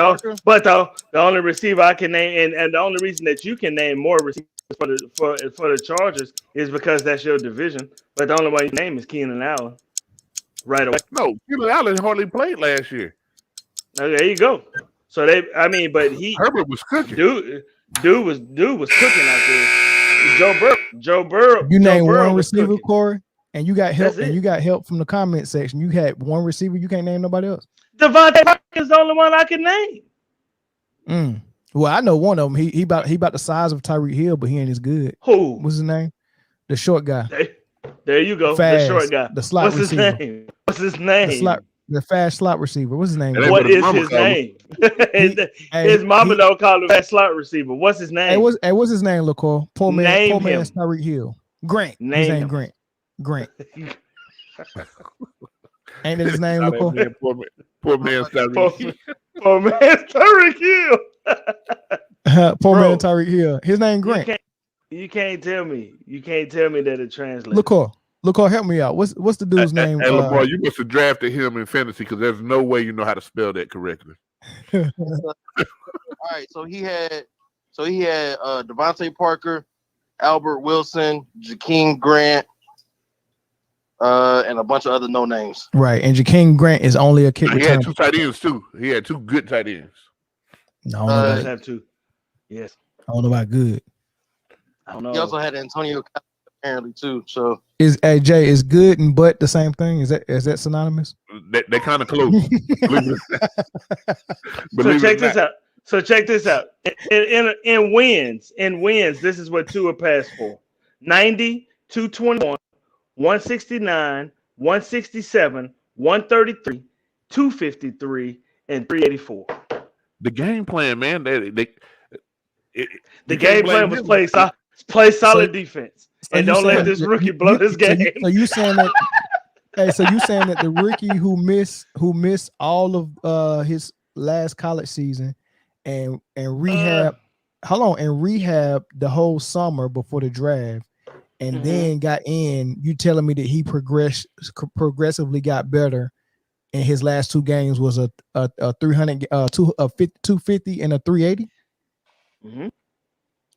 Speaker 3: The only receiver I can name, and the only reason that you can name more receivers for the Chargers is because that's your division. But the only one you name is Keenan Allen. Right away.
Speaker 4: No, Keenan Allen hardly played last year.
Speaker 3: Okay, there you go. So but
Speaker 4: Herbert was cooking.
Speaker 3: dude was cooking out there. Joe Burrow.
Speaker 2: You
Speaker 3: Joe
Speaker 2: name
Speaker 3: Burrow
Speaker 2: one
Speaker 3: was
Speaker 2: receiver,
Speaker 3: cooking.
Speaker 2: Corey, and you got help.
Speaker 3: That's it.
Speaker 2: And you got help from the comment section. You had one receiver. You can't name nobody else.
Speaker 3: Devontae Parker is the only one I can name.
Speaker 2: Well, I know one of them. He about the size of Tyreek Hill, but he ain't as good.
Speaker 3: Who?
Speaker 2: What's his name? The short guy.
Speaker 3: There you go.
Speaker 2: Fast,
Speaker 3: The short guy.
Speaker 2: the slot
Speaker 3: What's
Speaker 2: receiver.
Speaker 3: his name? What's his name?
Speaker 2: The fast slot receiver. What's his name?
Speaker 4: That ain't
Speaker 3: What
Speaker 4: what his
Speaker 3: is
Speaker 4: mama
Speaker 3: his
Speaker 4: call him.
Speaker 3: name? His
Speaker 2: Hey,
Speaker 3: mama
Speaker 2: he-
Speaker 3: don't call him that slot receiver. What's his name?
Speaker 2: what's his name, LaCour? Poor
Speaker 3: Name
Speaker 2: man's
Speaker 3: him.
Speaker 2: Tyreek Hill. Grant. His
Speaker 3: Name
Speaker 2: name
Speaker 3: him.
Speaker 2: Grant. Grant. Ain't that his name,
Speaker 4: Nah, that
Speaker 2: LaCour?
Speaker 4: man, poor man Tyreek.
Speaker 3: Oh man, Tyreek Hill.
Speaker 2: Poor
Speaker 3: Bro,
Speaker 2: man Tyreek Hill. His name
Speaker 3: You
Speaker 2: Grant.
Speaker 3: can't tell me. You can't tell me that it translates.
Speaker 2: LaCour, help me out. What's the dude's name?
Speaker 4: Hey, Lamar, you must have drafted him in fantasy because there's no way you know how to spell that correctly.
Speaker 7: All right, so he had Devontae Parker, Albert Wilson, Jakeem Grant, and a bunch of other no names.
Speaker 2: Right, and Jakeem Grant is only a kick
Speaker 4: He had
Speaker 2: return.
Speaker 4: 2 tight ends too. He had 2 good tight ends.
Speaker 2: No, I don't know
Speaker 3: Does
Speaker 2: about,
Speaker 3: have to. Yes.
Speaker 2: I don't know about good.
Speaker 3: I don't know.
Speaker 7: He also had Antonio apparently too. So
Speaker 2: Is AJ is good and but the same thing? Is that synonymous?
Speaker 4: They kind of close.
Speaker 3: So check this out. So check this out. In wins, this is what Tua passed for: 90, 221, 169, 167, 133, 253, and 384.
Speaker 4: The game plan, man.
Speaker 3: The game plan was play solid defense, and
Speaker 2: you
Speaker 3: don't let
Speaker 2: saying-
Speaker 3: this rookie blow this game.
Speaker 2: So you saying that? Hey, so you saying that the rookie who missed all of his last college season and rehab, rehab the whole summer before the draft, and then got in? You telling me that he progressively got better, and his last 2 games was a 300, 250 and a 380.
Speaker 3: Mhm.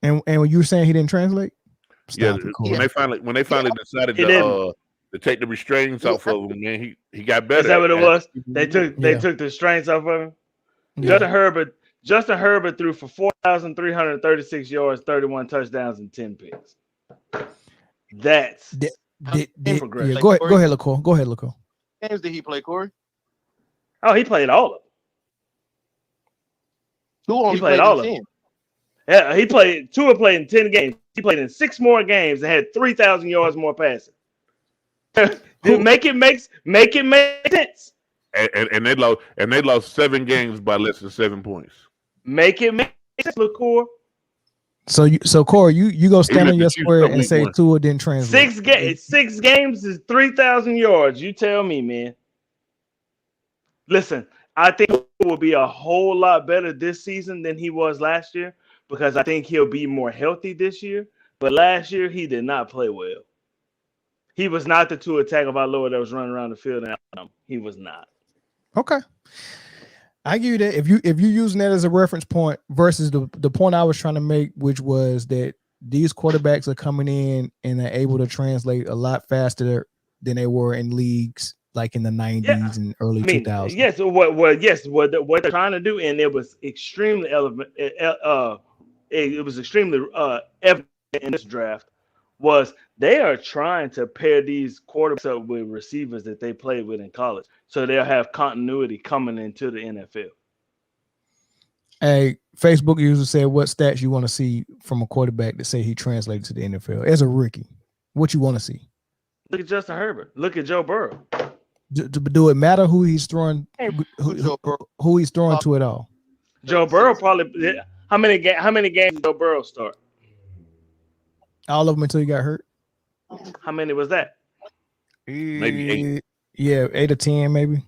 Speaker 2: And when you were saying he didn't translate,
Speaker 4: Yeah,
Speaker 2: Stop it, Corey.
Speaker 4: when they finally decided
Speaker 3: He
Speaker 4: to take the restraints off of him, man, he got better.
Speaker 3: Is that what it was? They
Speaker 2: Yeah.
Speaker 3: took the strengths off of him.
Speaker 2: Yeah.
Speaker 3: Justin Herbert threw for 4,336 yards, 31 touchdowns, and 10 picks. That's progression.
Speaker 2: Go ahead, LaCour. Go ahead, LaCour.
Speaker 7: games did he play, Corey?
Speaker 3: Oh, he played all of them.
Speaker 7: Who only
Speaker 3: He played
Speaker 7: played
Speaker 3: all
Speaker 7: in
Speaker 3: of
Speaker 7: 10?
Speaker 3: Yeah, Tua played in 10 games. He played in 6 more games and had 3,000 yards more passing. Dude, make it make sense.
Speaker 4: And they lost 7 games by less than 7 points.
Speaker 3: Make it make sense, LaCour.
Speaker 2: So Corey, you go stand
Speaker 4: let
Speaker 2: on
Speaker 4: the
Speaker 2: your
Speaker 4: Chiefs
Speaker 2: square
Speaker 4: come
Speaker 2: and
Speaker 4: week
Speaker 2: say
Speaker 4: 1.
Speaker 2: Tua didn't translate.
Speaker 3: 6 games is 3,000 yards. You tell me, man. Listen, I think he will be a whole lot better this season than he was last year because I think he'll be more healthy this year. But last year, he did not play well. He was not the Tua Tagovailoa that was running around the field. He was not.
Speaker 2: Okay, I give you that. If you using that as a reference point versus the point I was trying to make, which was that these quarterbacks are coming in and they're able to translate a lot faster than they were in leagues like in the 90s and early 2000s.
Speaker 3: Yes, what they're trying to do, and it was extremely it was extremely evident in this draft, was they are trying to pair these quarterbacks up with receivers that they played with in college, so they'll have continuity coming into the NFL.
Speaker 2: Hey, Facebook user said, what stats you want to see from a quarterback that say he translated to the NFL as a rookie? What you want to see?
Speaker 3: Look at Justin Herbert. Look at Joe Burrow.
Speaker 2: Do it matter who he's throwing? Who he's throwing to at all?
Speaker 3: Joe Burrow probably. How many games did Joe Burrow start?
Speaker 2: All of them until he got hurt.
Speaker 3: How many was that?
Speaker 4: Maybe 8.
Speaker 2: Yeah, 8 or 10, maybe.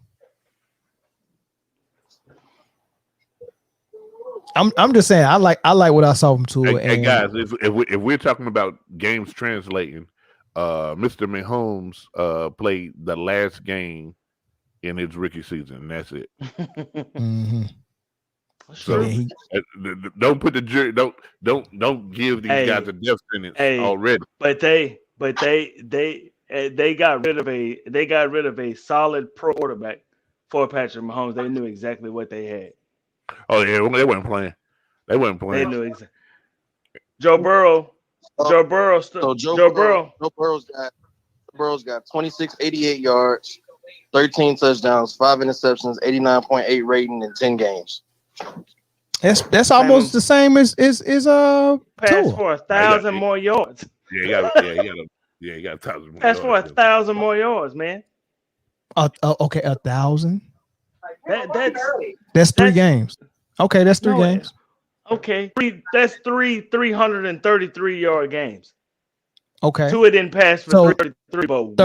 Speaker 2: I'm just saying I like what I saw from Tua.
Speaker 4: Hey guys, if we're talking about games translating, Mr. Mahomes played the last game in his rookie season, and that's it.
Speaker 2: Mm-hmm.
Speaker 4: So don't put the jury. Don't give these guys a death sentence already.
Speaker 3: But they got rid of a solid pro quarterback for Patrick Mahomes. They knew exactly what they had.
Speaker 4: Oh yeah, they weren't playing. They knew exactly. Joe Burrow's
Speaker 7: got 2688 yards, 13 touchdowns, 5 interceptions, 89.8 rating in 10 games.
Speaker 2: That's almost the same as
Speaker 3: pass
Speaker 2: Tua.
Speaker 3: for 1,000 more yards.
Speaker 4: Yeah, you got 1,000 more.
Speaker 3: Pass for 1,000 more yards, man.
Speaker 2: Okay, 1,000.
Speaker 3: That's
Speaker 2: 3 games. Okay, that's 3
Speaker 3: No,
Speaker 2: games.
Speaker 3: okay. That's 333-yard games.
Speaker 2: Okay.
Speaker 3: Tua didn't pass for
Speaker 2: So,
Speaker 3: 333, but once.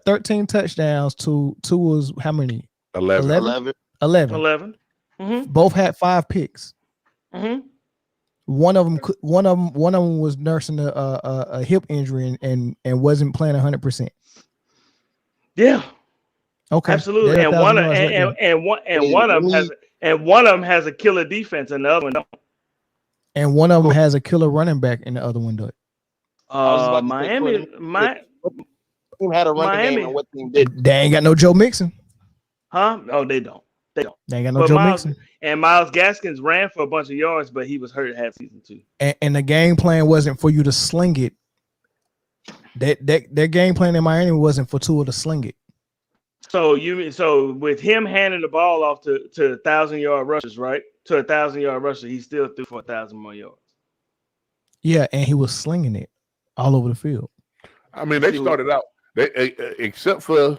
Speaker 2: 13 touchdowns. Two was how many?
Speaker 4: 11.
Speaker 2: 11.
Speaker 3: 11. Mm-hmm.
Speaker 2: Both had 5 picks.
Speaker 3: Mm-hmm.
Speaker 2: One of them was nursing a hip injury and wasn't playing 100%.
Speaker 3: Yeah.
Speaker 2: Okay.
Speaker 3: Absolutely.
Speaker 2: There's
Speaker 3: And
Speaker 2: 1,000
Speaker 3: one
Speaker 2: yards right there.
Speaker 3: one of them has a killer defense and the other one don't.
Speaker 2: And one of them has a killer running back and the other one does.
Speaker 3: Miami
Speaker 7: team had a running game and what team did.
Speaker 2: They ain't got no Joe Mixon.
Speaker 3: Huh? No, they don't.
Speaker 2: They ain't got no Joe Mixon.
Speaker 3: And Myles Gaskins ran for a bunch of yards, but he was hurt half season too.
Speaker 2: And the game plan wasn't for you to sling it. Their game plan in Miami wasn't for Tua to sling it.
Speaker 3: So with him handing the ball off to 1,000-yard rushers, right? To 1,000-yard rusher, he still threw for 1,000 more yards.
Speaker 2: Yeah, and he was slinging it all over the field.
Speaker 4: I mean, they started out except for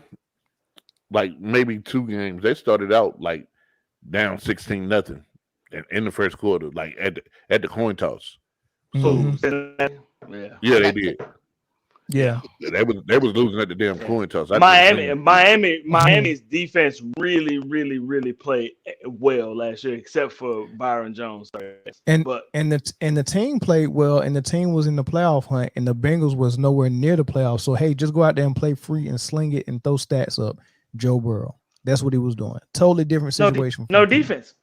Speaker 4: like maybe 2 games. They started out like down 16-0 in the first quarter, like at the coin toss.
Speaker 2: Mm-hmm.
Speaker 4: Yeah, they did.
Speaker 2: Yeah,
Speaker 4: they was losing at the damn coin toss.
Speaker 3: Miami's defense really played well last year, except for Byron Jones.
Speaker 2: And the team played well, and the team was in the playoff hunt, and the Bengals was nowhere near the playoffs. So hey, just go out there and play free and sling it and throw stats up. Joe Burrow, that's what he was doing. Totally different situation.
Speaker 3: No defense.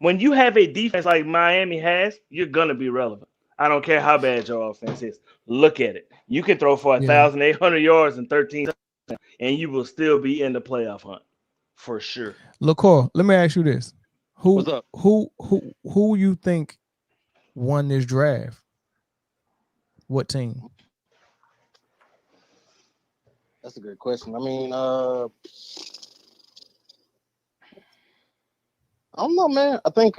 Speaker 3: When you have a defense like Miami has, you're gonna be relevant. I don't care how bad your offense is. Look at it. You can throw for 1,800 yards and 13 touchdowns, and you will still be in the playoff hunt for sure.
Speaker 2: LaCour, let me ask you this:
Speaker 7: What's up?
Speaker 2: Who you think won this draft? What team?
Speaker 7: That's a good question. I mean, I don't know, man. I think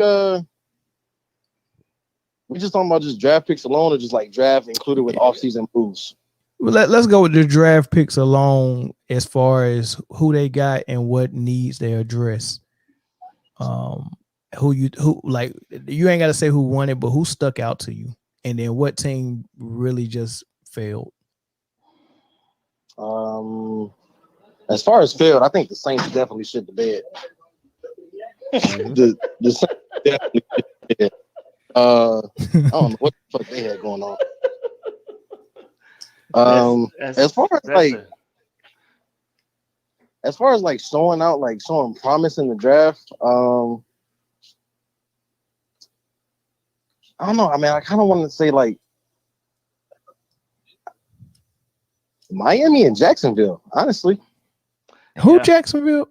Speaker 7: we just talking about just draft picks alone, or just like draft included with offseason moves.
Speaker 2: Well, let's go with the draft picks alone as far as who they got and what needs they address. Who like you ain't got to say who won it, but who stuck out to you, and then what team really just failed.
Speaker 7: As far as failed, I think the Saints definitely shit the bed. the Saints definitely shit the bed. I don't know what the fuck they had going on. As far as like showing promise in the draft, I don't know. I mean, I kind of want to say like Miami and Jacksonville, honestly.
Speaker 2: Who Jacksonville?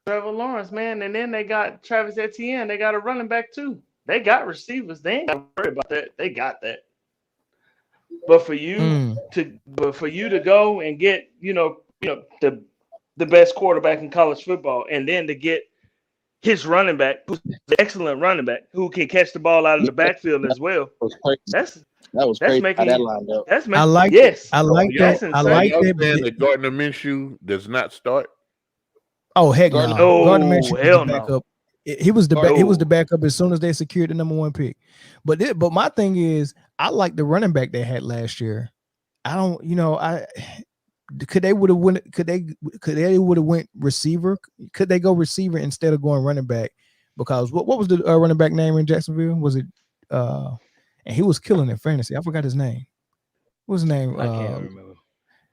Speaker 3: Trevor Lawrence, man, and then they got Travis Etienne. They got a running back too. They got receivers. They ain't got to worry about that. They got that. But for you to go and get the best quarterback in college football, and then to get his running back, who's an excellent running back, who can catch the ball out of the backfield as well.
Speaker 7: That was crazy. Making, how that lined up.
Speaker 2: I like
Speaker 3: that.
Speaker 2: I like
Speaker 4: that Gardner Minshew does not start.
Speaker 2: Oh heck no! Gardner Minshew
Speaker 3: hell
Speaker 2: was the backup. He was the backup as soon as they secured the number 1 pick. But my thing is, I like the running back they had last year. I don't, could they would have went receiver? Could they go receiver instead of going running back? Because what was the running back name in Jacksonville? Was it and he was killing in fantasy. I forgot his name. What was his name?
Speaker 3: I can't remember.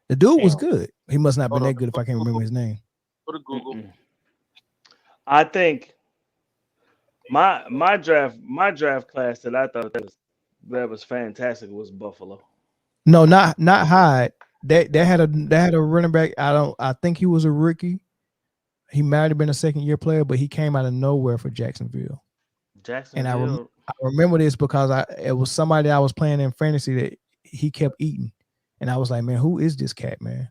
Speaker 2: The dude was good. He must not have been that good if I can't remember his name.
Speaker 7: Go to Google.
Speaker 3: I think my draft class that I thought that was fantastic was Buffalo.
Speaker 2: No, not Hyde. They had a running back. I think he was a rookie. He might have been a second-year player, but he came out of nowhere for Jacksonville. And I remember this because it was somebody I was playing in fantasy that he kept eating, and I was like, man, who is this cat, man?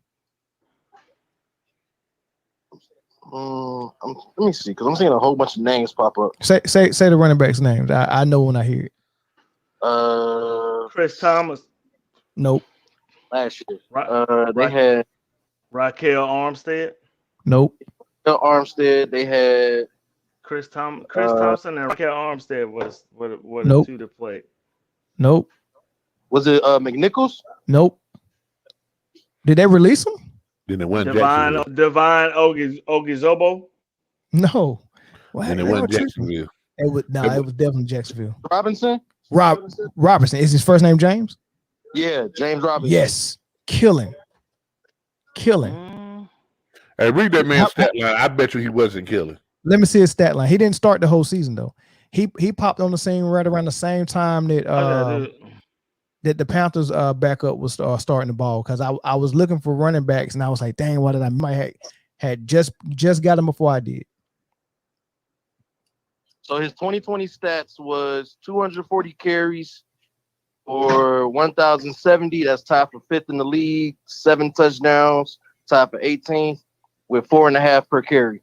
Speaker 7: Let me see, because I'm seeing a whole bunch of names pop up.
Speaker 2: Say the running back's names. I know when I hear it.
Speaker 3: Chris Thomas.
Speaker 2: Nope.
Speaker 7: Last year, they had
Speaker 3: Raquel Armstead,
Speaker 2: Nope.
Speaker 7: Bill Armstead. They had
Speaker 3: Chris Thompson, and Raquel Armstead were the
Speaker 2: Nope.
Speaker 3: two that played.
Speaker 2: Nope.
Speaker 7: was it McNichols?
Speaker 2: Nope. Did they release him?
Speaker 4: Then it went
Speaker 3: Divine
Speaker 4: Jacksonville.
Speaker 3: Ogizobo.
Speaker 2: No. What?
Speaker 4: Then it
Speaker 2: They were
Speaker 4: went
Speaker 2: tripping.
Speaker 4: Jacksonville.
Speaker 2: It was it was definitely Jacksonville.
Speaker 7: Robinson?
Speaker 2: Robertson. Is his first name James?
Speaker 7: Yeah, James Robinson.
Speaker 2: Yes. Killing.
Speaker 4: Hey, read that man's stat line. I bet you he wasn't killing.
Speaker 2: Let me see his stat line. He didn't start the whole season though. He popped on the scene right around the same time that that the Panthers backup was starting the ball, because I was looking for running backs and I was like, dang, what did I might had just got him before I did.
Speaker 7: So his 2020 stats was 240 carries for 1,070. That's tied for 5th in the league. 7 touchdowns, tied for 18th, with 4.5 per carry.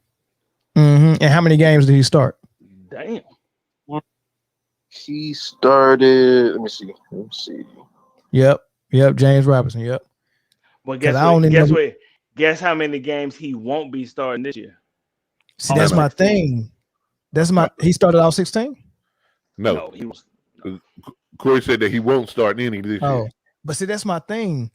Speaker 2: And how many games did he start?
Speaker 3: Damn.
Speaker 7: He started. Let me see.
Speaker 2: Yep. James Robinson. Yep.
Speaker 3: Well,
Speaker 2: 'Cause I don't even know-
Speaker 3: guess how many games he won't be starting this year?
Speaker 2: See, that's my thing. He started all 16?
Speaker 4: No.
Speaker 3: He was.
Speaker 4: Corey said that he won't start any this
Speaker 2: Oh,
Speaker 4: year.
Speaker 2: but see, that's my thing.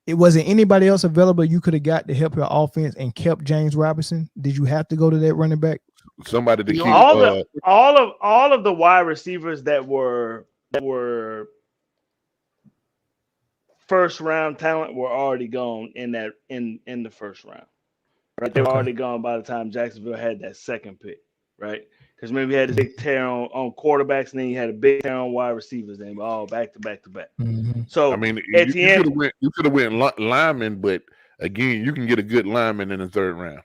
Speaker 2: It wasn't anybody else available you could have got to help your offense and kept James Robinson. Did you have to go to that running back?
Speaker 4: Somebody to keep
Speaker 3: all of the wide receivers that were first round talent were already gone in the first round. Right, they were already gone by the time Jacksonville had that second pick. Right, because maybe he had a big tear on quarterbacks, and then you had a big tear on wide receivers. They were all back to back to back. So
Speaker 4: I mean,
Speaker 3: Etienne,
Speaker 4: you could have went lineman, but again, you can get a good lineman in the 3rd round.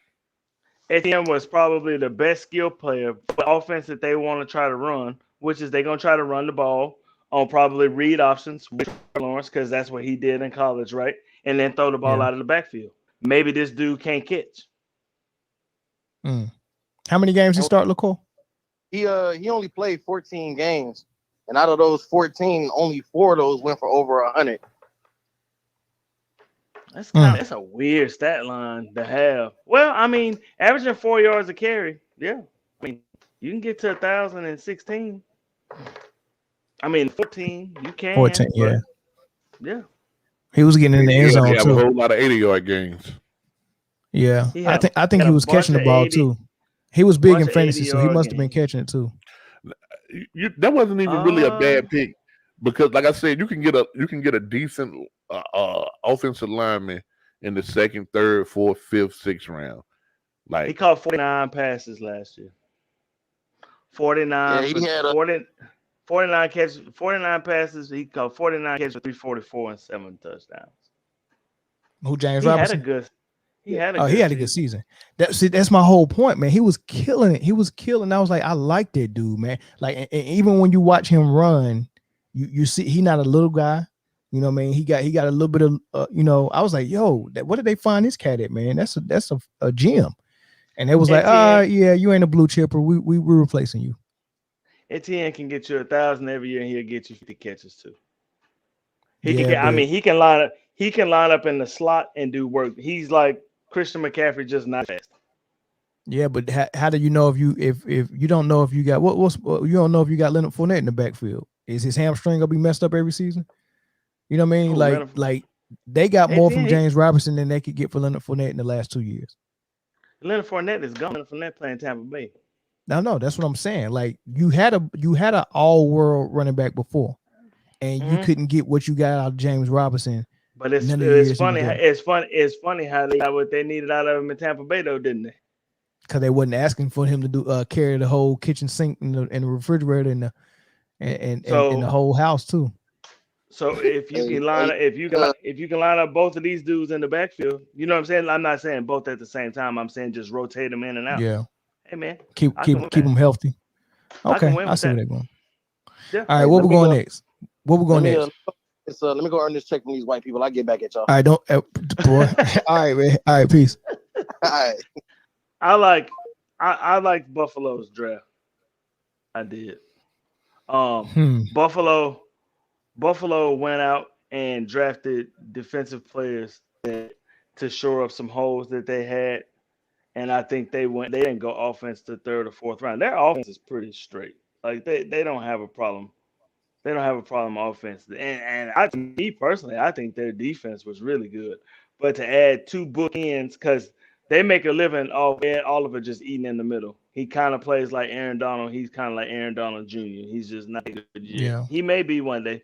Speaker 3: Etienne was probably the best skill player for the offense that they want to try to run, which is they're going to try to run the ball on probably read options with Lawrence, because that's what he did in college, right? And then throw the ball out of the backfield. Maybe this dude can't catch.
Speaker 2: How many games he start, LaCour?
Speaker 7: He only played 14 games, and out of those 14, only 4 of those went for over 100.
Speaker 3: That's a weird stat line to have. Well, I mean, averaging 4 yards a carry, yeah. I mean, you can get to 1,016. I mean, 14, you can.
Speaker 2: 14, yeah.
Speaker 3: Yeah.
Speaker 2: He was getting in the end zone
Speaker 4: He have
Speaker 2: too.
Speaker 4: a whole lot of 80-yard games.
Speaker 2: Yeah, I think he was catching the ball too. He was big in fantasy, so he must have been catching it too.
Speaker 4: That wasn't even really a bad pick, because, like I said, you can get a decent offensive lineman in the 2nd, 3rd, 4th, 5th, 6th round. Like,
Speaker 3: he caught 49 passes last year. 49.
Speaker 7: Yeah, he had
Speaker 3: 49 catches, 49 passes. He caught 49 catches for 344 and 7 touchdowns.
Speaker 2: Who, James Robinson?
Speaker 3: He had
Speaker 2: a good season. That's my whole point, man. He was killing it. He was killing. I was like, I like that dude, man. Like, and even when you watch him run, you see he's not a little guy. You know what I mean? He got a little bit of I was like, yo, what did they find this cat at, man? That's a gem. And it was like, yeah, you ain't a blue chipper. We're replacing you.
Speaker 3: Etienne can get you 1,000 every year, and he'll get you 50 catches too. He can line up in the slot and do work. He's like Christian McCaffrey, just not fast.
Speaker 2: Yeah, but how do you know if you don't know if you got you don't know if you got Leonard Fournette in the backfield? Is his hamstring gonna be messed up every season? You know what I mean? Like they got more from James Robinson than they could get for Leonard Fournette in the last 2 years.
Speaker 3: Leonard Fournette is gone. Leonard Fournette playing Tampa Bay.
Speaker 2: No, that's what I'm saying. Like you had a all-world running back before, and you couldn't get what you got out of James Robinson.
Speaker 3: But it's funny. It's funny how they got what they needed out of him in Tampa Bay, though, didn't they?
Speaker 2: Because they wasn't asking for him to do carry the whole kitchen sink and the refrigerator and the whole house too.
Speaker 3: So if you can line up both of these dudes in the backfield, you know what I'm saying? I'm not saying both at the same time. I'm saying just rotate them in and out.
Speaker 2: Yeah.
Speaker 3: Hey man,
Speaker 2: keep them healthy. Okay, I see where they're going.
Speaker 3: Yeah.
Speaker 2: All right, where we going next? Next?
Speaker 7: Let me go earn this check from these white people. I get back at y'all.
Speaker 2: All right, don't boy. All right, man. All right, peace.
Speaker 7: All right.
Speaker 3: I like Buffalo's draft. I did. Buffalo went out and drafted defensive players that to shore up some holes that they had. And I think they didn't go offense to third or fourth round. Their offense is pretty straight. Like they don't have a problem. They don't have a problem offense. And me personally, I think their defense was really good. But to add two bookends, because they make a living off Ed Oliver just eating in the middle. He kind of plays like Aaron Donald. He's kind of like Aaron Donald Jr. He's just not good yet.
Speaker 2: Yeah.
Speaker 3: He may be one day,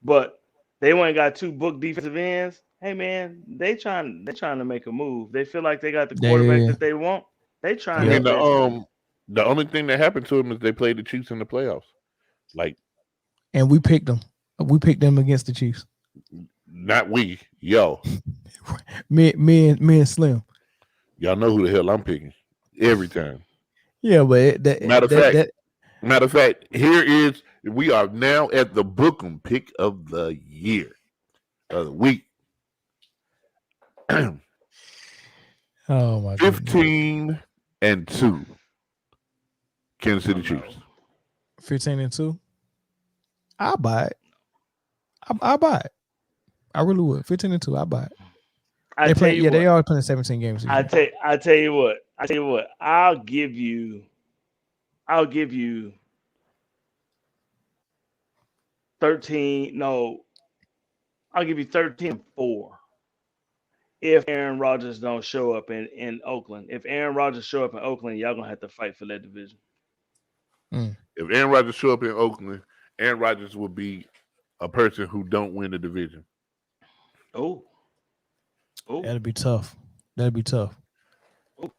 Speaker 3: but they went and got two book defensive ends. Hey man, they trying to make a move. They feel like they got the quarterback that they want. They trying
Speaker 4: And
Speaker 3: to.
Speaker 4: the only thing that happened to him is they played the Chiefs in the playoffs. Like,
Speaker 2: and we picked them. We picked them against the Chiefs.
Speaker 4: not we, yo.
Speaker 2: me and Slim.
Speaker 4: Y'all know who the hell I'm picking every time.
Speaker 2: Yeah, but
Speaker 4: Matter of fact, we are now at the Bookham pick of the year, of the week.
Speaker 2: Oh my god.
Speaker 4: 15-2. Kansas City Chiefs.
Speaker 2: 15-2. I'll buy it. I'll buy it. I really would. 15-2. I'll buy it. They are playing 17 games.
Speaker 3: I tell you what. I'll give you 13. No, I'll give you 13-4. If Aaron Rodgers don't show up in Oakland. If Aaron Rodgers show up in Oakland, y'all gonna have to fight for that division.
Speaker 4: If Aaron Rodgers show up in Oakland, Aaron Rodgers will be a person who don't win the division.
Speaker 3: Oh.
Speaker 2: That'll be tough. All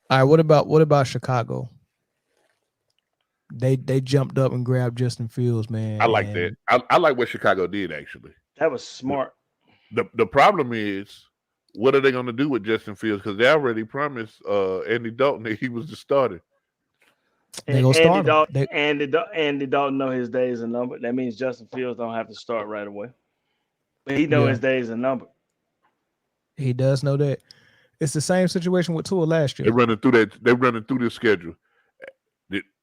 Speaker 2: right, what about Chicago? They jumped up and grabbed Justin Fields, man.
Speaker 4: I like that. I like what Chicago did, actually.
Speaker 3: That was smart.
Speaker 4: The problem is, what are they going to do with Justin Fields? Because they already promised Andy Dalton that he was the starter.
Speaker 2: They gonna start him.
Speaker 3: Andy Dalton know his days are numbered. That means Justin Fields don't have to start right away. But he know his days are numbered.
Speaker 2: He does know that. It's the same situation with Tua last year.
Speaker 4: They're running through this schedule.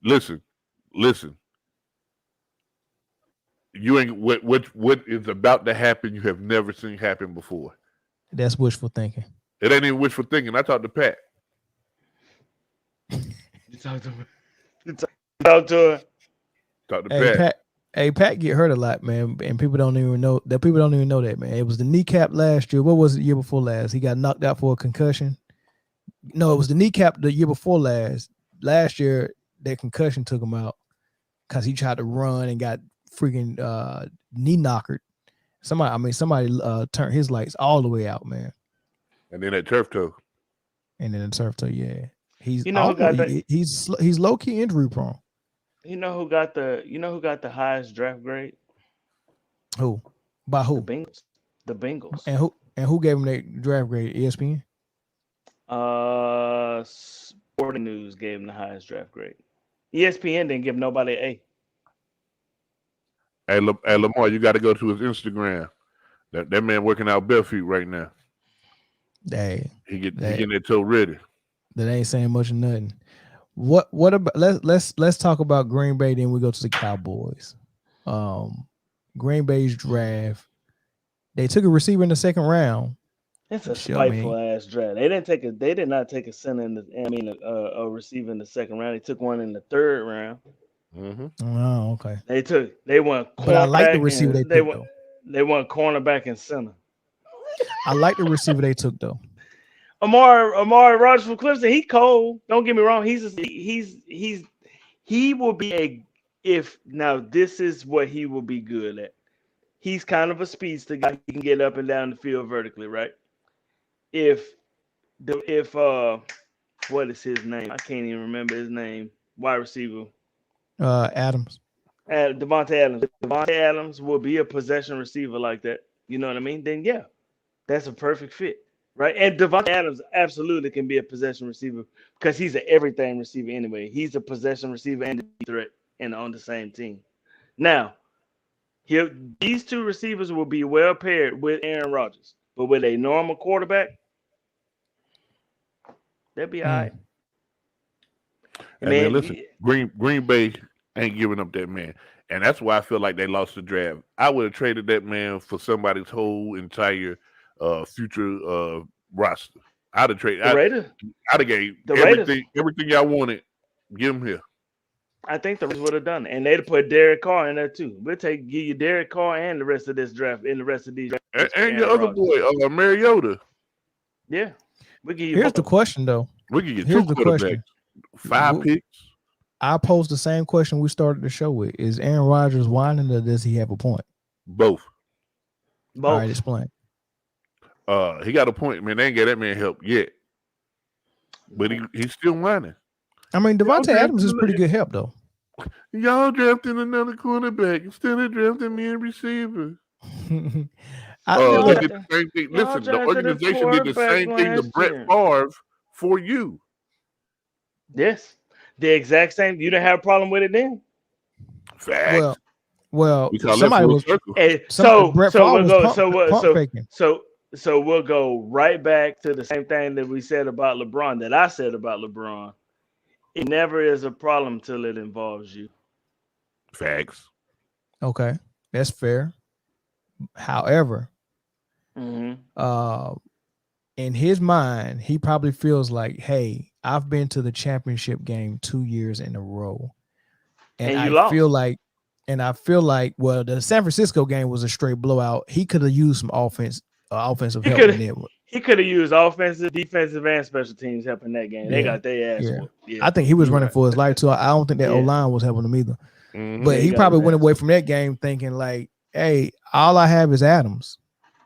Speaker 4: Listen. You ain't what is about to happen. You have never seen happen before.
Speaker 2: That's wishful thinking.
Speaker 4: It ain't even wishful thinking. I talked to Pat.
Speaker 3: You talk to her.
Speaker 4: Talk to Pat.
Speaker 2: Pat get hurt a lot, man, and people don't even know that, man. It was the kneecap last year. What was it the year before last? He got knocked out for a concussion. No, it was the kneecap the year before last. Last year, that concussion took him out because he tried to run and got freaking knee knockered. Somebody turned his lights all the way out, man.
Speaker 4: And then that turf toe.
Speaker 2: Yeah. He's he's low key injury prone.
Speaker 3: You know who got the highest draft grade?
Speaker 2: Who? By who?
Speaker 3: The Bengals.
Speaker 2: And who gave him that draft grade? ESPN?
Speaker 3: Sporting News gave him the highest draft grade. ESPN didn't give nobody an A.
Speaker 4: Hey, Lamar, you got to go to his Instagram. That man working out bare feet right now. He getting that toe ready.
Speaker 2: That ain't saying much of nothing. What about let's talk about Green Bay, then we go to the Cowboys. Green Bay's draft. They took a receiver in the second round.
Speaker 3: It's a spiteful ass draft. They did not take a center a receiver in the second round. They took one in the third round.
Speaker 4: Mm-hmm.
Speaker 2: Oh, okay.
Speaker 3: They went cornerback.
Speaker 2: But I like the receiver they took.
Speaker 3: They went cornerback and center.
Speaker 2: I like the receiver they took though.
Speaker 3: Amari Rodgers from Clemson, he cold. Don't get me wrong. He will be this is what he will be good at. He's kind of a speedster guy. He can get up and down the field vertically, right? What is his name? I can't even remember his name. Wide receiver.
Speaker 2: Adams.
Speaker 3: Devontae Adams. Devontae Adams will be a possession receiver like that. You know what I mean? Then yeah, that's a perfect fit. Right, and Devontae Adams absolutely can be a possession receiver because he's an everything receiver anyway. He's a possession receiver and a threat, and on the same team. Now, these two receivers will be well paired with Aaron Rodgers, but with a normal quarterback, they'll be all right.
Speaker 4: Man, listen, Green Bay ain't giving up that man, and that's why I feel like they lost the draft. I would have traded that man for somebody's whole entire future roster. I'd have traded.
Speaker 3: The Raiders.
Speaker 4: I'd have gave
Speaker 3: The Raiders.
Speaker 4: everything y'all wanted. Give him here.
Speaker 3: I think the Raiders would have done it, and they'd have put Derek Carr in there too. Give you Derek Carr and the rest of this draft in the rest of these drafts.
Speaker 4: And your other boy, Mariota.
Speaker 3: Yeah, we give you.
Speaker 2: Here's the question though.
Speaker 4: We can get
Speaker 2: Here's
Speaker 4: 2
Speaker 2: the
Speaker 4: quarterbacks,
Speaker 2: question.
Speaker 4: 5 picks.
Speaker 2: I posed the same question we started the show with. Is Aaron Rodgers whining or does he have a point?
Speaker 4: Both.
Speaker 2: All right, explain.
Speaker 4: He got a point, man. They ain't get that man help yet, but he's still whining.
Speaker 2: I mean, Devontae Adams is pretty good help though.
Speaker 4: Y'all drafting another quarterback instead of drafting me a receiver.
Speaker 2: They
Speaker 4: did the same thing. Listen, the organization did the same thing to Brett Favre for you.
Speaker 3: Yes, the exact same. You didn't have a problem with it then.
Speaker 4: Facts.
Speaker 2: Well,
Speaker 4: somebody was.
Speaker 3: So we'll go right back to the same thing that we said about LeBron. That I said about LeBron. It never is a problem till it involves you.
Speaker 4: Facts.
Speaker 2: Okay, that's fair. However,
Speaker 3: mm-hmm.
Speaker 2: In his mind, he probably feels like, "Hey, I've been to the championship game 2 years in a row, and I feel like, well, the San Francisco game was a straight blowout. He could have used some offensive help in it.
Speaker 3: He could have used offensive, defensive, and special teams help in that game.
Speaker 2: Yeah.
Speaker 3: They got their ass.
Speaker 2: Yeah. I think he was running for his life too. I don't think that O-line was helping him either. Mm-hmm. But he probably went away from that game thinking like, "Hey, all I have is Adams,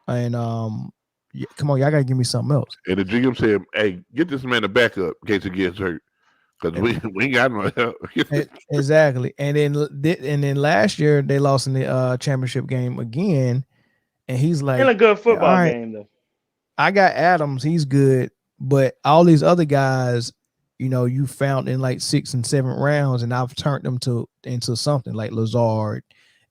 Speaker 2: and come on, y'all gotta give me something else."
Speaker 4: And the GM said, "Hey, get this man a backup in case he gets hurt, because we ain't got no help."
Speaker 2: Exactly. And then last year they lost in the championship game again, and he's like,
Speaker 3: in a good football game though.
Speaker 2: I got Adams, he's good, but all these other guys, you found in like 6 and 7 rounds, and I've turned them into something like Lazard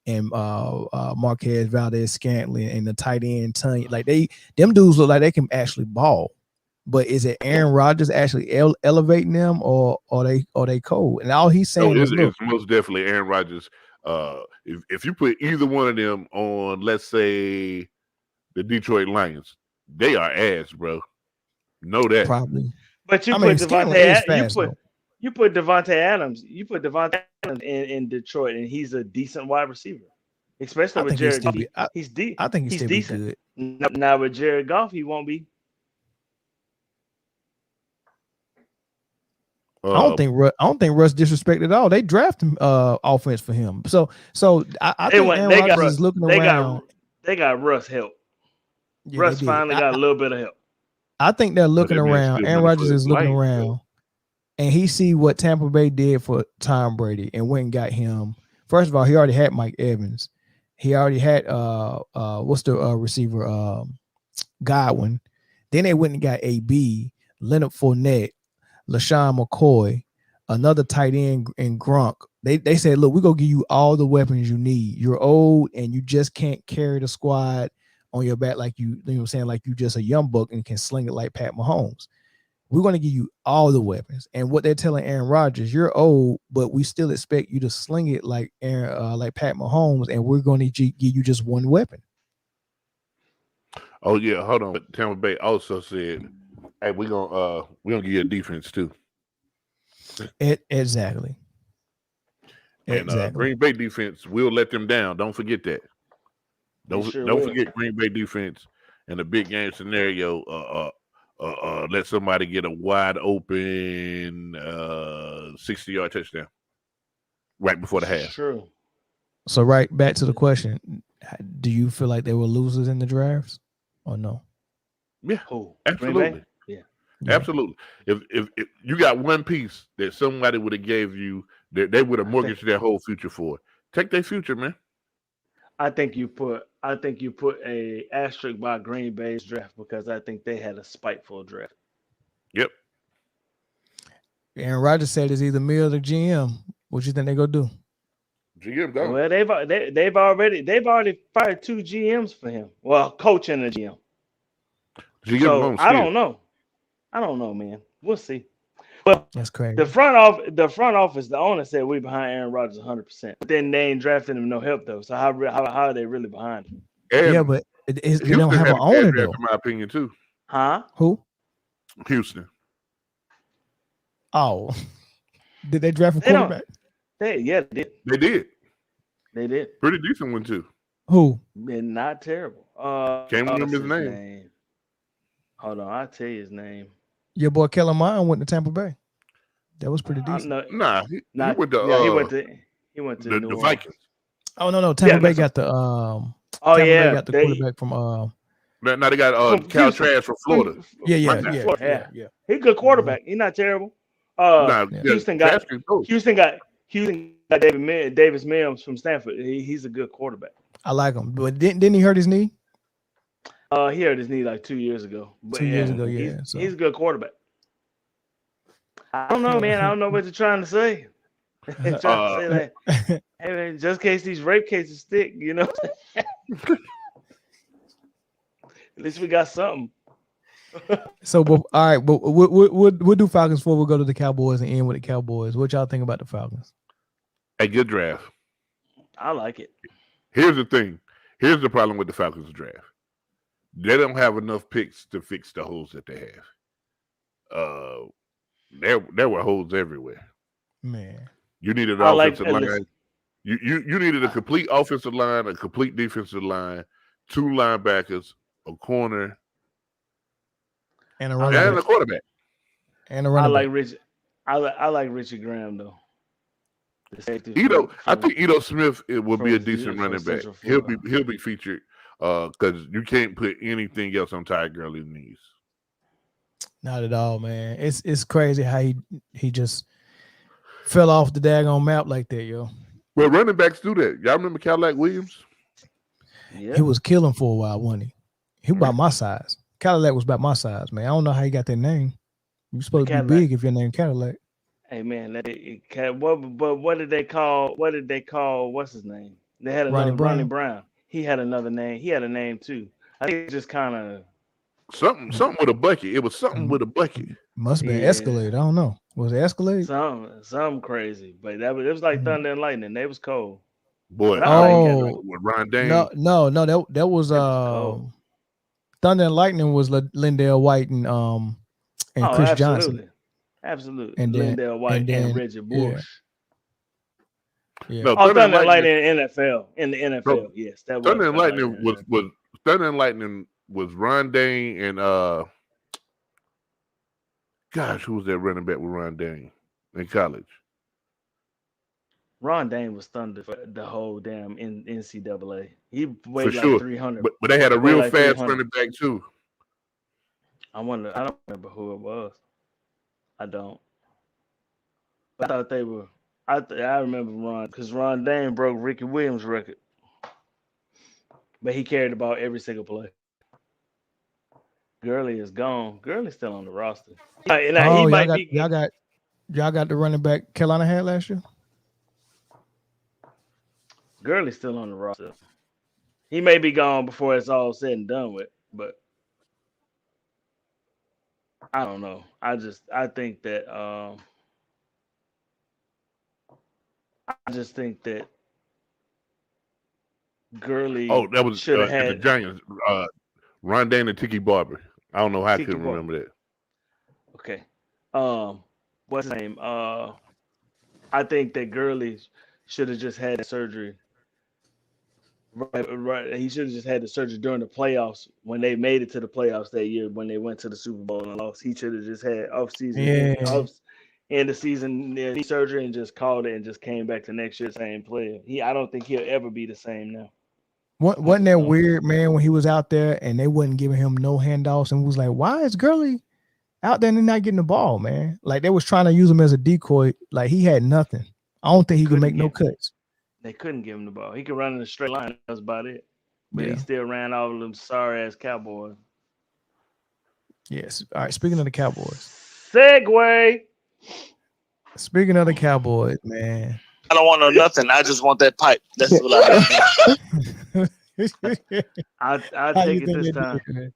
Speaker 2: and Marquez Valdez-Scantling and the tight end Tanya. Like them dudes look like they can actually ball. But is it Aaron Rodgers actually elevating them, or are they cold? And all he's saying is,
Speaker 4: it's most definitely Aaron Rodgers. If you put either one of them on, let's say, the Detroit Lions, they are ass, bro. Know that.
Speaker 2: Probably.
Speaker 3: But you put Devontae Adams in Detroit, and he's a decent wide receiver, especially with Jared Goff.
Speaker 2: I think he's decent.
Speaker 3: Good. Now with Jared Goff, he won't be.
Speaker 2: I don't think Russ disrespected at all. They drafted offense for him. So I think Aaron Rodgers is looking around.
Speaker 3: They got Russ help. Yeah, Russ finally got a little bit of help.
Speaker 2: I think they're looking around. Aaron Rodgers is looking around, and he see what Tampa Bay did for Tom Brady and went and got him. First of all, he already had Mike Evans. He already had what's the receiver Godwin. Then they went and got AB, Leonard Fournette, LaShawn McCoy, another tight end in Gronk. They said, look, we're gonna give you all the weapons you need. You're old and you just can't carry the squad on your back like you know what I'm saying, like you just a young buck and can sling it like Pat Mahomes. We're going to give you all the weapons. And what they're telling Aaron Rodgers, you're old, but we still expect you to sling it like like Pat Mahomes, and we're going to give you just one weapon.
Speaker 4: Oh yeah, hold on. But Tampa Bay also said, "Hey, we're gonna give you a defense too."
Speaker 2: Exactly.
Speaker 4: And Green Bay defense will let them down. Don't forget that. Don't forget Green Bay defense in a big game scenario. Let somebody get a wide open 60-yard touchdown right before the half.
Speaker 3: True.
Speaker 2: So right back to the question: do you feel like they were losers in the drafts, or no?
Speaker 4: Yeah, absolutely. Yeah, absolutely. If you got one piece that somebody would have gave you, that they would have mortgaged their whole future for, take their future, man.
Speaker 3: I think you put a asterisk by Green Bay's draft because I think they had a spiteful draft.
Speaker 4: Yep.
Speaker 2: Aaron Rodgers said it's either me or the GM. What you think they gonna do?
Speaker 4: GM don't.
Speaker 3: Well, they've already fired 2 GMs for him. Well, coach and a GM. So I don't know, man. We'll see. But
Speaker 2: that's crazy.
Speaker 3: The front office, the owner said we behind Aaron Rodgers 100%. But then they ain't drafting him no help though. So how are they really behind him?
Speaker 2: Yeah, but they don't have an owner though.
Speaker 4: In my opinion, too.
Speaker 3: Huh?
Speaker 2: Who?
Speaker 4: Houston.
Speaker 2: Oh, did they draft a
Speaker 3: They don't-
Speaker 2: quarterback?
Speaker 3: They did.
Speaker 4: They did.
Speaker 3: They did.
Speaker 4: Pretty decent one too.
Speaker 2: Who?
Speaker 3: And not terrible.
Speaker 4: Can't remember
Speaker 3: what's
Speaker 4: his name.
Speaker 3: Hold on, I'll tell you his name.
Speaker 2: Your boy Kellen Mond went to Tampa Bay. That was pretty
Speaker 3: I
Speaker 2: decent.
Speaker 3: know,
Speaker 4: Nah, he
Speaker 3: not,
Speaker 4: went to
Speaker 3: yeah, he went to
Speaker 4: the
Speaker 3: New Orleans.
Speaker 4: Vikings.
Speaker 2: Oh no, Tampa Bay
Speaker 3: that's
Speaker 2: got the
Speaker 3: Oh
Speaker 2: Tampa
Speaker 3: yeah,
Speaker 2: Bay got the quarterback from
Speaker 4: Now they got
Speaker 3: From
Speaker 4: Cal
Speaker 3: Houston.
Speaker 4: Trask from Florida.
Speaker 3: Yeah.
Speaker 2: yeah.
Speaker 3: He's a good quarterback. He's not terrible.
Speaker 4: Nah,
Speaker 2: yeah.
Speaker 3: Houston got
Speaker 4: Trask is dope.
Speaker 3: Houston got Davis Mills from Stanford. He's a good quarterback.
Speaker 2: I like him, but didn't he hurt his knee?
Speaker 3: He hurt his knee like 2 years ago. But
Speaker 2: 2 years ago,
Speaker 3: he's,
Speaker 2: yeah. So.
Speaker 3: he's a good quarterback. I don't know, man. I don't know what you're trying to say. Trying to say that, hey man, just in case these rape cases stick, you know. At least we got something.
Speaker 2: So, all right, but we'll do Falcons before we go to the Cowboys and end with the Cowboys. What y'all think about the Falcons?
Speaker 4: A good draft.
Speaker 3: I like it.
Speaker 4: Here's the thing. Here's the problem with the Falcons draft. They don't have enough picks to fix the holes that they have. There were holes everywhere.
Speaker 2: Man,
Speaker 4: You needed an
Speaker 3: I like
Speaker 4: offensive
Speaker 3: that.
Speaker 4: line. You needed a complete offensive line, a complete defensive line, 2 linebackers, a corner,
Speaker 2: and a
Speaker 3: I
Speaker 2: running
Speaker 4: and a
Speaker 2: back.
Speaker 4: quarterback.
Speaker 2: And a
Speaker 3: I
Speaker 2: running
Speaker 3: like
Speaker 2: back.
Speaker 3: Richard. I like Richard Graham though. The safety
Speaker 4: I
Speaker 3: from-
Speaker 4: think Edo Smith will be a
Speaker 3: from
Speaker 4: decent running back.
Speaker 3: Central
Speaker 4: He'll
Speaker 3: Florida.
Speaker 4: be featured because you can't put anything else on Ty Gurley's knees.
Speaker 2: Not at all, man. It's crazy how he just fell off the daggone map like that, yo.
Speaker 4: Well, running backs do that. Y'all remember Cadillac Williams?
Speaker 3: Yeah.
Speaker 2: He was killing for a while, wasn't he? He was about my size. Cadillac was about my size, man. I don't know how he got that name. You're supposed to be
Speaker 3: Cadillac.
Speaker 2: big if your name Cadillac.
Speaker 3: Hey man, what did they call? What did they call? What's his name? They had
Speaker 2: Ronnie
Speaker 3: another
Speaker 2: Brown?
Speaker 3: Ronnie Brown. He had another name. He had a name too. I think it's just kind of
Speaker 4: Something with a bucket. It was something with a bucket.
Speaker 2: Must have been
Speaker 3: Yeah.
Speaker 2: Escalade. I don't know. Was it Escalade?
Speaker 3: something crazy, but it was like
Speaker 2: Mhm.
Speaker 3: Thunder and Lightning. They was cold.
Speaker 4: Boy,
Speaker 3: I like
Speaker 2: Oh,
Speaker 4: with Ron Dane.
Speaker 2: no. That was
Speaker 3: cold.
Speaker 2: Thunder and Lightning was Lindell White and Chris Johnson.
Speaker 3: Absolutely.
Speaker 2: And then-
Speaker 3: Lindell White
Speaker 2: and then-
Speaker 3: and Reggie
Speaker 2: yeah.
Speaker 3: Bush.
Speaker 2: Yeah.
Speaker 4: No,
Speaker 3: Oh, Thunder and Lightning in NFL. In the NFL,
Speaker 4: No,
Speaker 3: yes. That
Speaker 4: Thunder and
Speaker 3: was
Speaker 4: Lightning was Thunder and Lightning was Ron Dane and gosh, who was that running back with Ron Dane in college?
Speaker 3: Ron Dane was Thunder for the whole damn NCAA. He weighed like
Speaker 4: sure.
Speaker 3: 300.
Speaker 4: But they had a
Speaker 3: Weighed
Speaker 4: real
Speaker 3: like
Speaker 4: fast
Speaker 3: 300.
Speaker 4: running back too.
Speaker 3: I don't remember who it was. I don't. But I thought they were. I remember Ron because Ron Dane broke Ricky Williams' record, but he carried the ball every single play. Gurley is gone. Gurley's still on the roster. And
Speaker 2: Oh,
Speaker 3: he might be.
Speaker 2: y'all got the running back Carolina had last year.
Speaker 3: Gurley's still on the roster. He may be gone before it's all said and done with, but I don't know. I think that Gurley
Speaker 4: Oh, that was
Speaker 3: should have
Speaker 4: at the
Speaker 3: had
Speaker 4: Giants. Ron Dane and Tiki Barber. I don't know how I
Speaker 3: Tiki
Speaker 4: couldn't
Speaker 3: Barber.
Speaker 4: remember that.
Speaker 3: okay. What's his name? I think that Gurley should have just had surgery. Right. He should have just had the surgery during the playoffs when they made it to the playoffs that year when they went to the Super Bowl and lost. He should have just had end of season knee surgery and just called it and just came back the next year same player. I don't think he'll ever be the same now.
Speaker 2: Wasn't that weird, man, when he was out there and they wasn't giving him no handoffs and was like, why is Gurley out there and they're not getting the ball, man? Like they was trying to use him as a decoy. Like he had nothing. I don't think he could make no cuts.
Speaker 3: They couldn't give him the ball. He could run in a straight line. That's about it. But
Speaker 2: Yeah.
Speaker 3: he still ran all of them sorry ass Cowboys.
Speaker 2: Yes. All right. Speaking of the Cowboys.
Speaker 3: Segway.
Speaker 2: Speaking of the Cowboys, man.
Speaker 7: I don't want no nothing. I just want that pipe. That's what I
Speaker 3: I'll
Speaker 2: How you
Speaker 3: take it
Speaker 2: think
Speaker 3: this
Speaker 2: they
Speaker 3: time.
Speaker 2: did, man?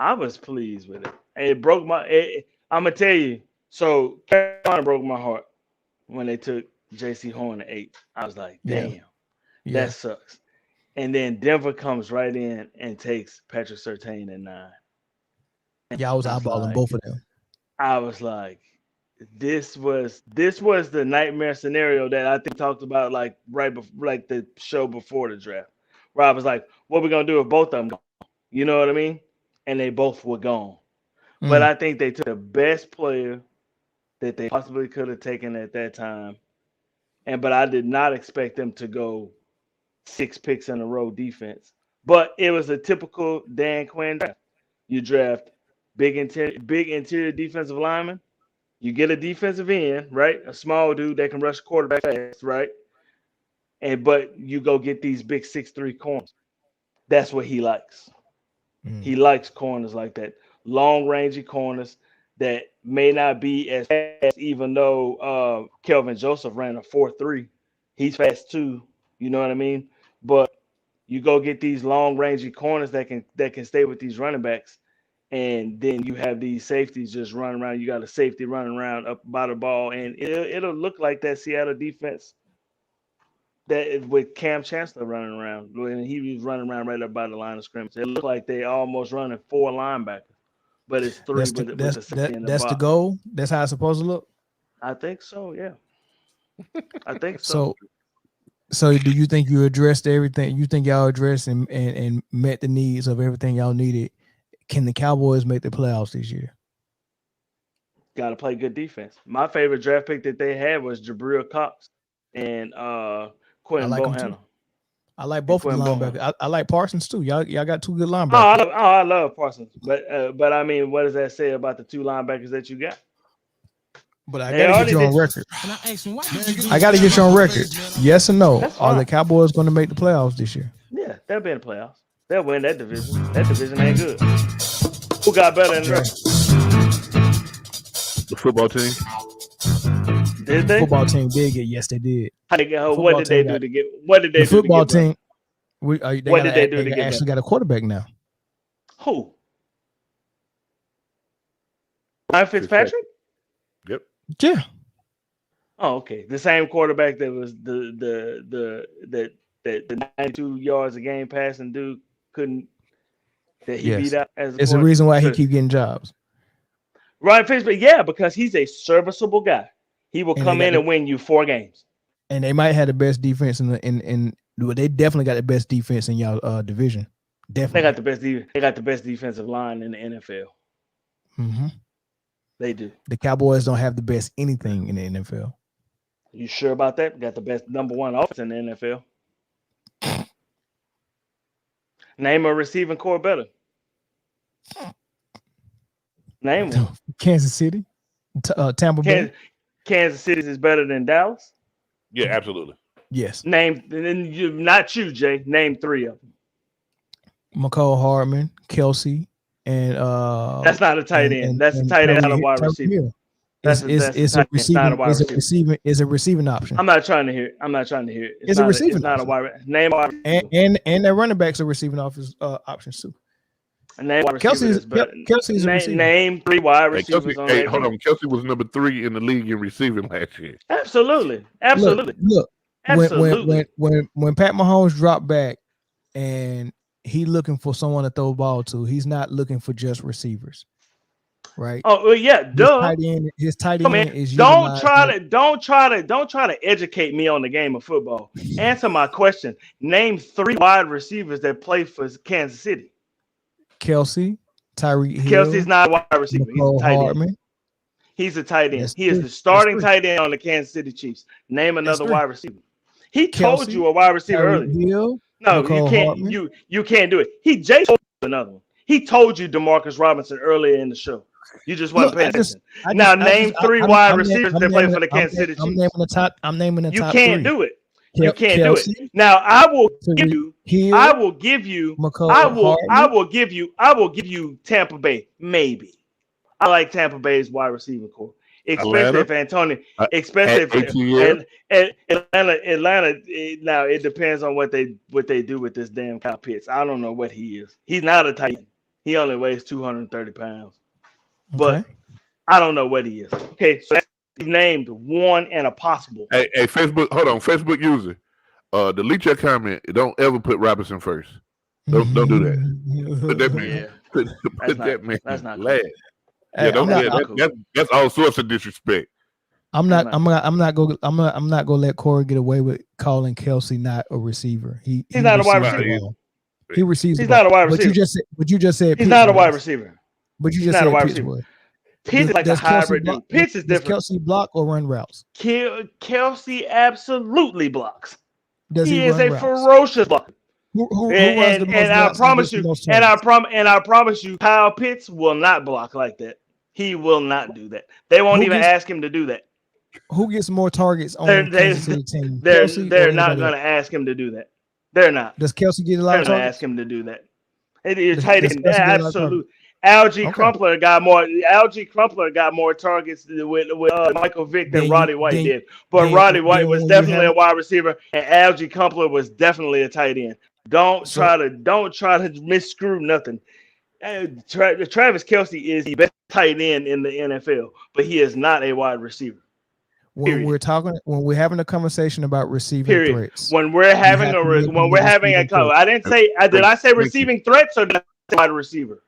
Speaker 3: I was pleased with it. It broke my. I'm gonna tell you. So Carolina broke my heart when they took J.C. Horn at 8. I was like, damn,
Speaker 2: Yeah.
Speaker 3: that sucks. And then Denver comes right in and takes Patrick Surtain at 9.
Speaker 2: Y'all was
Speaker 3: I was
Speaker 2: eyeballing
Speaker 3: like-
Speaker 2: both of them.
Speaker 3: I was like, this was the nightmare scenario that I think talked about like right before, like the show before the draft, where I was like, what we gonna do if both of them gone? You know what I mean? And they both were gone. But I think they took the best player that they possibly could have taken at that time. But I did not expect them to go 6 picks in a row defense. But it was a typical Dan Quinn draft. You draft big interior defensive lineman. You get a defensive end, right? A small dude that can rush quarterback fast, right? But you go get these big 6'3" corners. That's what he likes. He likes corners like that. Long rangey corners that may not be as fast, even though Kelvin Joseph ran a 4.3. He's fast too. You know what I mean? But you go get these long rangey corners that can stay with these running backs, and then you have these safeties just running around. You got a safety running around up by the ball, and it'll look like that Seattle defense that with Cam Chancellor running around when he was running around right up by the line of scrimmage. It looked like they almost running 4 linebackers, but it's 3
Speaker 2: That's
Speaker 3: with the safety in the
Speaker 2: that's the
Speaker 3: box.
Speaker 2: goal. That's how it's supposed to look.
Speaker 3: I think so. Yeah, I think so.
Speaker 2: So do you think you addressed everything? You think y'all addressed and met the needs of everything y'all needed? Can the Cowboys make the playoffs this year?
Speaker 3: Got to play good defense. My favorite draft pick that they had was Jabril Cox and Quentin
Speaker 2: I like 'em too.
Speaker 3: Bohanna.
Speaker 2: I like both of the
Speaker 3: Quinn
Speaker 2: linebackers. I like Parsons too. Y'all got 2 good
Speaker 3: Oh,
Speaker 2: linebackers.
Speaker 3: I love Parsons, but I mean, what does that say about the 2 linebackers that you got?
Speaker 2: But I
Speaker 3: They
Speaker 2: gotta
Speaker 3: already
Speaker 2: get you on
Speaker 3: did-
Speaker 2: record. I gotta get you on record. Yes or no?
Speaker 3: That's
Speaker 2: Are the
Speaker 3: fine.
Speaker 2: Cowboys going to make the playoffs this year?
Speaker 3: Yeah, they'll be in the playoffs. They'll win that division. That division ain't good. Who got better in the rest?
Speaker 4: The football team.
Speaker 3: Did they?
Speaker 2: Football team did get. Yes, they did.
Speaker 3: How they get-
Speaker 2: football
Speaker 3: what did they
Speaker 2: team
Speaker 3: do
Speaker 2: got-
Speaker 3: to get? What did they
Speaker 2: The
Speaker 3: do
Speaker 2: football
Speaker 3: to get better?
Speaker 2: team.
Speaker 3: What did they do to get
Speaker 2: actually
Speaker 3: better?
Speaker 2: got a quarterback now.
Speaker 3: Who? Ryan Fitzpatrick?
Speaker 4: Yep.
Speaker 2: Yeah.
Speaker 3: Oh, okay. The same quarterback that was the 92 yards a game passing dude couldn't that he
Speaker 2: Yes.
Speaker 3: beat out as a
Speaker 2: It's the
Speaker 3: quarterback?
Speaker 2: reason why he
Speaker 3: Sure.
Speaker 2: keep getting jobs.
Speaker 3: Ryan Fitzpatrick, yeah, because he's a serviceable guy. He will
Speaker 2: And
Speaker 3: come
Speaker 2: they
Speaker 3: in
Speaker 2: got
Speaker 3: and win you 4 games.
Speaker 2: And they might have the best defense well, they definitely got the best defense in y'all division.
Speaker 3: They
Speaker 2: Definitely.
Speaker 3: got the best. They got the best defensive line in the NFL.
Speaker 2: Mhm.
Speaker 3: They do.
Speaker 2: The Cowboys don't have the best anything in the NFL.
Speaker 3: You sure about that? Got the best number 1 offense in the NFL. Name a receiving core better. Name one.
Speaker 2: Kansas City, Tampa Bay.
Speaker 3: Kansas City is better than Dallas.
Speaker 4: Yeah, absolutely.
Speaker 2: Yes.
Speaker 3: Name, not you, Jay. Name 3 of them.
Speaker 2: McCall Hardman, Kelsey, and
Speaker 3: That's not a tight end. That's a tight end, not a wide
Speaker 2: Tyreek
Speaker 3: receiver.
Speaker 2: Hill.
Speaker 3: That's
Speaker 2: It's
Speaker 3: a
Speaker 2: a
Speaker 3: tight end, not a
Speaker 2: receiving.
Speaker 3: wide receiver.
Speaker 2: Is a receiving option.
Speaker 3: I'm not trying to hear it. I'm not trying to hear it.
Speaker 2: It's a receiving
Speaker 3: It's not a
Speaker 2: option.
Speaker 3: wide. Name a wide receiver.
Speaker 2: And their running backs are receiving options too.
Speaker 3: Name wide receiver
Speaker 2: Kelsey's
Speaker 3: that's better.
Speaker 2: Kelsey's a receiver.
Speaker 3: Name 3 wide
Speaker 4: Hey,
Speaker 3: receivers
Speaker 4: Kelsey,
Speaker 3: on
Speaker 4: hey,
Speaker 3: that
Speaker 4: hold
Speaker 3: team.
Speaker 4: on. Kelsey was number 3 in the league in receiving last year.
Speaker 3: Absolutely. Absolutely.
Speaker 2: Look,
Speaker 3: Absolutely.
Speaker 2: when Pat Mahomes dropped back and he looking for someone to throw the ball to, he's not looking for just receivers, right?
Speaker 3: Oh well, yeah, duh.
Speaker 2: His tight
Speaker 3: Come
Speaker 2: end
Speaker 3: in.
Speaker 2: is
Speaker 3: Don't
Speaker 2: utilized-
Speaker 3: try to educate me on the game of football. Answer my question. Name 3 wide receivers that play for Kansas City.
Speaker 2: Kelsey, Tyreek Hill,
Speaker 3: Kelsey's not a wide receiver. He's a
Speaker 2: McCall
Speaker 3: tight end.
Speaker 2: Hardman.
Speaker 3: He's a tight end.
Speaker 2: That's
Speaker 3: He is
Speaker 2: three.
Speaker 3: the starting
Speaker 2: That's
Speaker 3: tight end on the Kansas City Chiefs. Name another
Speaker 2: three.
Speaker 3: wide receiver. He told
Speaker 2: Kelsey,
Speaker 3: you a wide receiver
Speaker 2: Tyreek
Speaker 3: earlier.
Speaker 2: Hill,
Speaker 3: No,
Speaker 2: McCall
Speaker 3: you can't.
Speaker 2: Hardman.
Speaker 3: You can't do it. Jay told you another one. He told you DeMarcus Robinson earlier in the show. You just wasn't
Speaker 2: Look,
Speaker 3: paying
Speaker 2: I just-
Speaker 3: attention. Now name 3 wide receivers that play for the Kansas City
Speaker 2: I'm
Speaker 3: Chiefs.
Speaker 2: naming the top. I'm naming the
Speaker 3: You
Speaker 2: top
Speaker 3: can't
Speaker 2: 3.
Speaker 3: do it. You can't do
Speaker 2: Kelsey,
Speaker 3: it. Now I will
Speaker 2: Tyreek
Speaker 3: give you.
Speaker 2: Hill,
Speaker 3: I will give you.
Speaker 2: McCall
Speaker 3: I will
Speaker 2: Hardman.
Speaker 3: give you Tampa Bay. Maybe. I like Tampa Bay's wide receiving core. Especially
Speaker 4: Atlanta?
Speaker 3: if Antonio, especially if
Speaker 4: ATL?
Speaker 3: and Atlanta. Now it depends on what they do with this damn Kyle Pitts. I don't know what he is. He's not a tight end. He only weighs 230 pounds. But
Speaker 2: Okay.
Speaker 3: I don't know what he is. Okay, so that's named 1 and a possible.
Speaker 4: Hey, Facebook, hold on. Facebook user, delete your comment. Don't ever put Robinson first. Don't do that. But that means Put
Speaker 3: That's
Speaker 4: that
Speaker 3: not.
Speaker 4: man
Speaker 3: That's not
Speaker 4: last.
Speaker 3: cool.
Speaker 4: Yeah,
Speaker 2: Hey,
Speaker 4: don't,
Speaker 2: I'm
Speaker 4: yeah,
Speaker 2: not,
Speaker 4: that's all sorts of disrespect.
Speaker 2: I'm
Speaker 3: That's
Speaker 2: not,
Speaker 3: not
Speaker 2: I'm not gonna let Corey get away with calling Kelsey not a receiver. He
Speaker 3: not a wide
Speaker 2: receives the
Speaker 3: receiver.
Speaker 2: ball. He receives
Speaker 3: He's
Speaker 2: the ball.
Speaker 3: not a wide
Speaker 2: But you
Speaker 3: receiver.
Speaker 2: just said
Speaker 3: He's
Speaker 2: Pitts
Speaker 3: not a wide
Speaker 2: was.
Speaker 3: receiver.
Speaker 2: But you
Speaker 3: He's
Speaker 2: just
Speaker 3: not a
Speaker 2: said
Speaker 3: wide
Speaker 2: Pitts
Speaker 3: receiver.
Speaker 2: was.
Speaker 3: Pitts is like a
Speaker 2: Does Kelsey
Speaker 3: hybrid
Speaker 2: block?
Speaker 3: dude. Pitts is
Speaker 2: Does
Speaker 3: different.
Speaker 2: Kelsey block or run routes?
Speaker 3: Kelsey absolutely blocks.
Speaker 2: Does he
Speaker 3: He is
Speaker 2: run
Speaker 3: a
Speaker 2: routes?
Speaker 3: ferocious blocker.
Speaker 2: Who runs the most
Speaker 3: And I
Speaker 2: routes and
Speaker 3: promise
Speaker 2: gets the
Speaker 3: you,
Speaker 2: most
Speaker 3: and
Speaker 2: targets?
Speaker 3: I promise you, Kyle Pitts will not block like that. He will not do that. They won't
Speaker 2: Who
Speaker 3: even
Speaker 2: gets
Speaker 3: ask him to do that.
Speaker 2: who gets more targets on Kansas City team? Kelsey or
Speaker 3: They're not
Speaker 2: anybody
Speaker 3: going
Speaker 2: else?
Speaker 3: to ask him to do that. They're not.
Speaker 2: Does Kelsey get a lot
Speaker 3: They're
Speaker 2: of
Speaker 3: going to ask
Speaker 2: targets?
Speaker 3: him to do that. It is tight
Speaker 2: Does
Speaker 3: end.
Speaker 2: Kelsey get a lot of targets?
Speaker 3: Absolute. Algie
Speaker 2: Okay.
Speaker 3: Crumpler got more. Algie Crumpler got more targets with Michael Vick than
Speaker 2: Then
Speaker 3: Roddy White
Speaker 2: then
Speaker 3: did. But
Speaker 2: then
Speaker 3: Roddy White
Speaker 2: then
Speaker 3: was
Speaker 2: when you
Speaker 3: definitely
Speaker 2: have
Speaker 3: a wide receiver, and Algie Crumpler was definitely a tight end. Don't
Speaker 2: so
Speaker 3: try to misscrew nothing. Travis Kelsey is the best tight end in the NFL, but he is not a wide receiver.
Speaker 2: when we're having a conversation about receiving
Speaker 3: Period.
Speaker 2: threats,
Speaker 3: When we're having
Speaker 2: have to mention
Speaker 3: when we're having a
Speaker 2: receiving threats.
Speaker 3: I didn't say did I say
Speaker 4: Thank you.
Speaker 3: receiving threats or did I say wide receiver?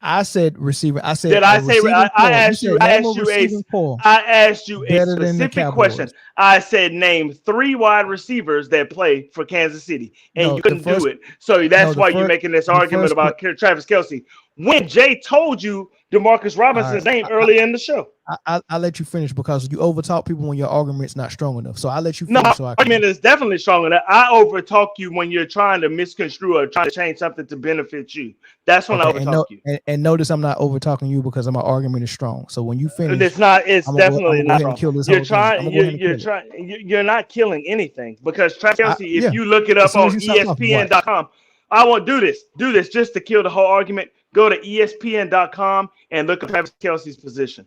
Speaker 2: I said receiver. I said
Speaker 3: Did I
Speaker 2: a
Speaker 3: say
Speaker 2: receiving
Speaker 3: I
Speaker 2: core.
Speaker 3: asked
Speaker 2: You
Speaker 3: you?
Speaker 2: said
Speaker 3: I
Speaker 2: name
Speaker 3: asked
Speaker 2: a
Speaker 3: you a
Speaker 2: receiving core
Speaker 3: I asked you a
Speaker 2: better than the
Speaker 3: specific question.
Speaker 2: Cowboys.
Speaker 3: I said name 3 wide receivers that play for Kansas City, and
Speaker 2: No,
Speaker 3: you couldn't do it. So
Speaker 2: no,
Speaker 3: that's
Speaker 2: the
Speaker 3: why you're
Speaker 2: first
Speaker 3: making this
Speaker 2: the
Speaker 3: argument
Speaker 2: first
Speaker 3: about Travis Kelsey. When Jay told you DeMarcus
Speaker 2: all
Speaker 3: Robinson's
Speaker 2: right.
Speaker 3: name earlier in the show.
Speaker 2: I'll let you finish because you overtalk people when your argument's not strong enough. So I'll let you
Speaker 3: No,
Speaker 2: finish.
Speaker 3: my argument is definitely strong enough. I overtalk you when you're trying to misconstrue or trying to change something to benefit you. That's when I overtalk you.
Speaker 2: And notice I'm not overtalking you because my argument is strong. So when you finish,
Speaker 3: It's not. It's
Speaker 2: I'm
Speaker 3: definitely
Speaker 2: gonna go
Speaker 3: not
Speaker 2: ahead and
Speaker 3: wrong.
Speaker 2: kill this
Speaker 3: You're
Speaker 2: whole thing. I'm
Speaker 3: trying.
Speaker 2: gonna go ahead and
Speaker 3: You're
Speaker 2: kill it.
Speaker 3: trying. You're not killing anything because Travis Kelsey. If
Speaker 2: Yeah.
Speaker 3: you look it
Speaker 2: As
Speaker 3: up
Speaker 2: soon as
Speaker 3: on
Speaker 2: you stop talking, what?
Speaker 3: ESPN.com, I won't do this. Do this just to kill the whole argument. Go to ESPN.com and look at Travis Kelsey's position.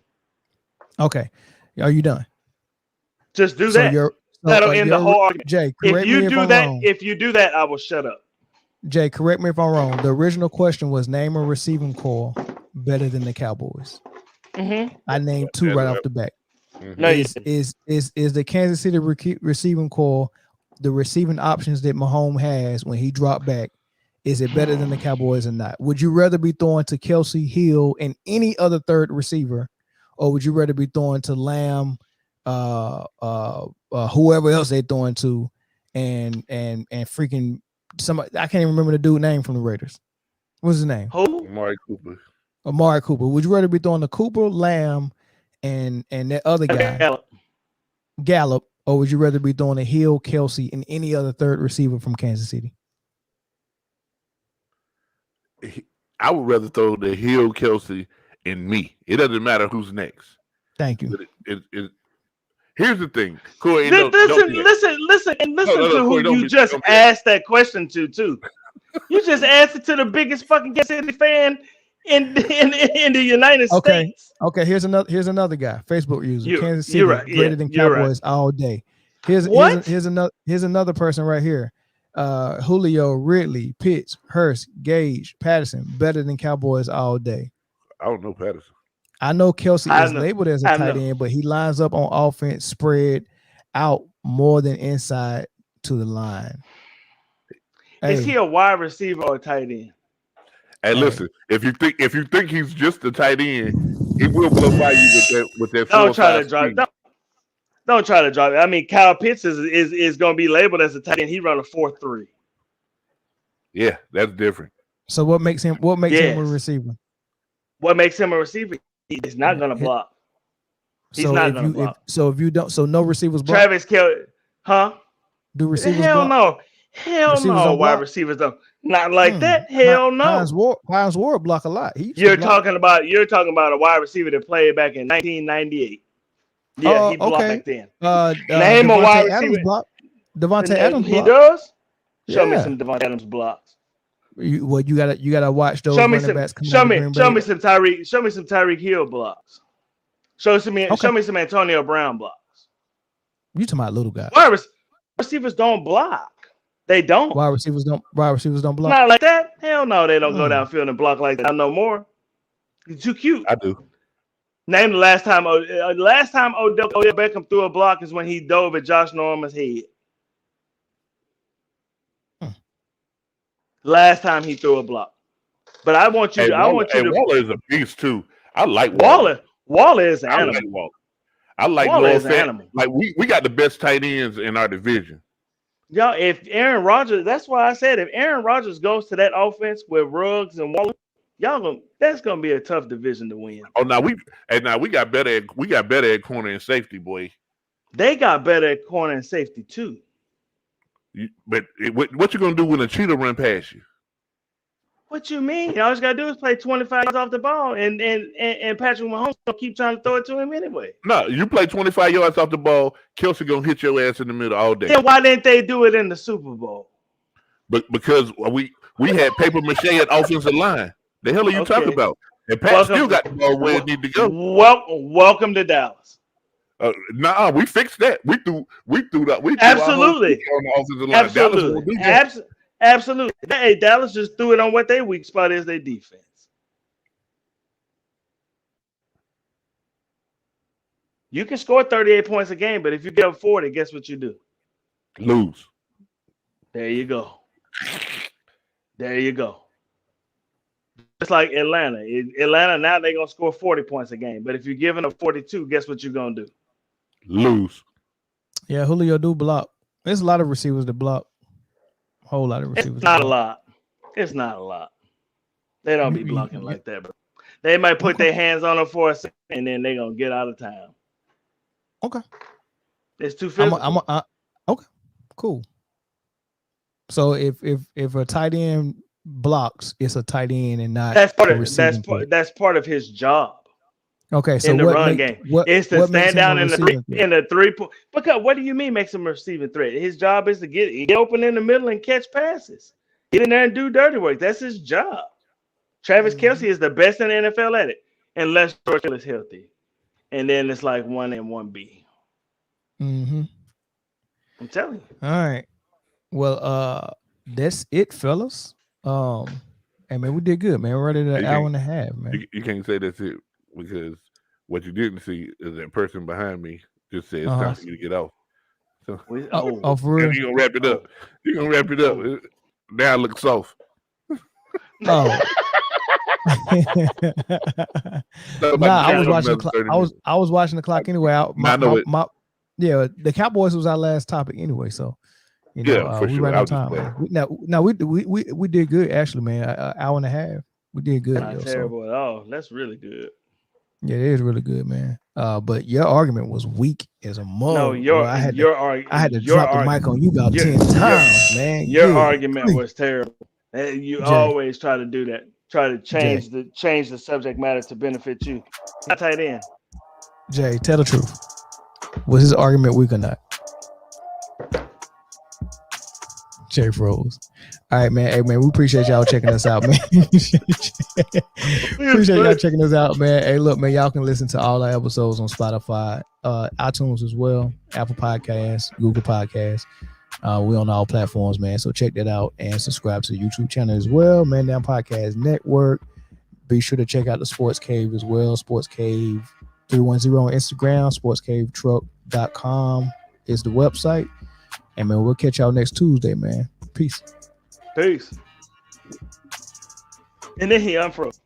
Speaker 2: Okay, are you done?
Speaker 3: Just do
Speaker 2: So
Speaker 3: that. That'll end the whole argument.
Speaker 2: Jay,
Speaker 3: If
Speaker 2: correct me
Speaker 3: you
Speaker 2: if
Speaker 3: do
Speaker 2: I'm
Speaker 3: that,
Speaker 2: wrong.
Speaker 3: if you do that, I will shut up.
Speaker 2: Jay, correct me if I'm wrong. The original question was name a receiving core better than the Cowboys.
Speaker 3: Mm-hmm.
Speaker 2: I named 2 right off the bat.
Speaker 3: No, you
Speaker 2: Is the Kansas City receiving core the receiving options that Mahomes has when he dropped back? Is it better than the Cowboys or not? Would you rather be throwing to Kelsey, Hill, and any other third receiver, or would you rather be throwing to Lamb, whoever else they're throwing to, and freaking somebody? I can't even remember the dude's name from the Raiders. What's his name?
Speaker 3: Who?
Speaker 4: Amari Cooper.
Speaker 2: Amari Cooper. Would you rather be throwing to Cooper, Lamb, and that other guy, Gallup, or would you rather be throwing to Hill, Kelsey, and any other third receiver from Kansas City?
Speaker 4: I would rather throw the Hill, Kelsey, and me. It doesn't matter who's next.
Speaker 2: Thank you.
Speaker 4: But here's the thing, Corey.
Speaker 3: Listen to
Speaker 4: Corey,
Speaker 3: who you just asked that question to too. You just asked it to the biggest fucking Kansas City fan in the United States.
Speaker 2: Okay. Here's another guy. Facebook user. Kansas City
Speaker 3: you're right.
Speaker 2: greater than Cowboys all day. Here's another person right here. Julio, Ridley, Pitts, Hurst, Gage, Patterson, better than Cowboys all day.
Speaker 4: I don't know Patterson.
Speaker 2: I know Kelsey is labeled as a tight end, but he lines up on offense, spread out more than inside to the line.
Speaker 3: Is he a wide receiver or a tight end?
Speaker 4: Hey, listen, if you think he's just a tight end, he will blow by you with that.
Speaker 3: Don't try to drive. Don't try to drive it. I mean, Kyle Pitts is going to be labeled as a tight end. He run a 4.3.
Speaker 4: Yeah, that's different.
Speaker 2: So what makes him a receiver?
Speaker 3: What makes him a receiver? He's not going to block. He's not going to block.
Speaker 2: So no receivers block.
Speaker 3: Travis Kelce, huh?
Speaker 2: Do receivers
Speaker 3: Hell
Speaker 2: block?
Speaker 3: no. Hell
Speaker 2: Receivers
Speaker 3: no.
Speaker 2: don't
Speaker 3: Wide
Speaker 2: block?
Speaker 3: receivers don't. Not like that. Hell no.
Speaker 2: Hines Ward block a lot.
Speaker 3: You're talking about a wide receiver that played back in 1998. Yeah, he blocked back then. Name a wide receiver.
Speaker 2: Devontae Adams block.
Speaker 3: He does? Show me some Devontae Adams blocks.
Speaker 2: You gotta watch those
Speaker 3: running
Speaker 2: backs.
Speaker 3: Show me some Tyreek Hill blocks. Show me some Antonio Brown blocks.
Speaker 2: You talking about little guys?
Speaker 3: Wide receivers don't block. They don't.
Speaker 2: Wide receivers don't block.
Speaker 3: Not like that. Hell no, they don't go downfield and block like that no more. You're too cute.
Speaker 4: I do.
Speaker 3: Name the last time Odell Beckham threw a block is when he dove at Josh Norman's head. Last time he threw a block. But I want you.
Speaker 4: Waller is a beast too. I like
Speaker 3: Waller. Waller is an
Speaker 4: I
Speaker 3: animal.
Speaker 4: like Waller. I like
Speaker 3: Waller
Speaker 4: Noah
Speaker 3: is an
Speaker 4: Fant.
Speaker 3: animal.
Speaker 4: Like we got the best tight ends in our division.
Speaker 3: Y'all, if Aaron Rodgers, that's why I said if Aaron Rodgers goes to that offense with Ruggs and Waller, that's gonna be a tough division to win.
Speaker 4: Oh, now we got better at corner and safety, boy.
Speaker 3: They got better at corner and safety too.
Speaker 4: But what you gonna do when a cheetah run past you?
Speaker 3: What you mean? All you gotta do is play 25 yards off the ball, and Patrick Mahomes gonna keep trying to throw it to him anyway.
Speaker 4: No, you play 25 yards off the ball, Kelsey gonna hit your ass in the middle all day.
Speaker 3: Then why didn't they do it in the Super Bowl?
Speaker 4: But because we had paper mache at offensive line. The hell are you talking about? And Pat still got the ball where it need to go.
Speaker 3: Welcome to Dallas.
Speaker 4: Nah, we fixed that. We threw that. We threw
Speaker 3: Absolutely
Speaker 4: on the offensive line.
Speaker 3: Absolutely. Absolutely. Hey, Dallas just threw it on what their weak spot is, their defense. You can score 38 points a game, but if you get up 40, guess what you do?
Speaker 4: Lose.
Speaker 3: There you go. There you go. Just like Atlanta. Atlanta, now they're going to score 40 points a game. But if you're giving up 42, guess what you're going to do?
Speaker 4: Lose.
Speaker 2: Yeah, Julio do block. There's a lot of receivers that block. A whole lot of receivers.
Speaker 3: It's not a lot. It's not a lot. They don't be blocking like that, bro. They might put their hands on them for a second, and then they're going to get out of town.
Speaker 2: Okay.
Speaker 3: It's too physical.
Speaker 2: Okay, cool. So if a tight end blocks, it's a tight end and not
Speaker 3: that's part of his job.
Speaker 2: Okay, so
Speaker 3: in the run game, it's to stand down in the three point. Because what do you mean makes him a receiving threat? His job is to get open in the middle and catch passes. Get in there and do dirty work. That's his job. Travis Kelce is the best in the NFL at it, unless George Hill is healthy, and then it's like 1 and 1B.
Speaker 2: Mm-hmm.
Speaker 3: I'm telling you.
Speaker 2: All right. Well, that's it, fellas. Hey man, we did good, man. We're ready to an hour and a half, man.
Speaker 4: You can't say that's it because what you didn't see is that person behind me just said it's time for you to get off. So,
Speaker 2: for real?
Speaker 4: You're gonna wrap it up. You're gonna wrap it up. Now I look soft.
Speaker 2: Oh. I was watching the clock. I was watching the clock anyway. The Cowboys was our last topic anyway, so you know, we right on time. We did good actually, man. An hour and a half. We did good.
Speaker 3: Not terrible at all. That's really good.
Speaker 2: Yeah, it is really good, man. But your argument was weak as a mug.
Speaker 3: No, I had to
Speaker 2: drop the mic on you about 10 times, man.
Speaker 3: Your argument was terrible. You always try to do that. Try to change the subject matter to benefit you. Not tight end.
Speaker 2: Jay, tell the truth. Was his argument weak or not? Jay froze. All right, man. Hey, man, we appreciate y'all checking us out, man. Appreciate y'all checking us out, man. Hey, look, man, y'all can listen to all our episodes on Spotify, iTunes as well, Apple Podcasts, Google Podcasts. We on all platforms, man. So check that out and subscribe to the YouTube channel as well, Man Down Podcast Network. Be sure to check out the Sports Cave as well. Sports Cave 310 on Instagram. SportsCaveTruck.com is the website. And man, we'll catch y'all next Tuesday, man. Peace.
Speaker 3: And then he unfroze.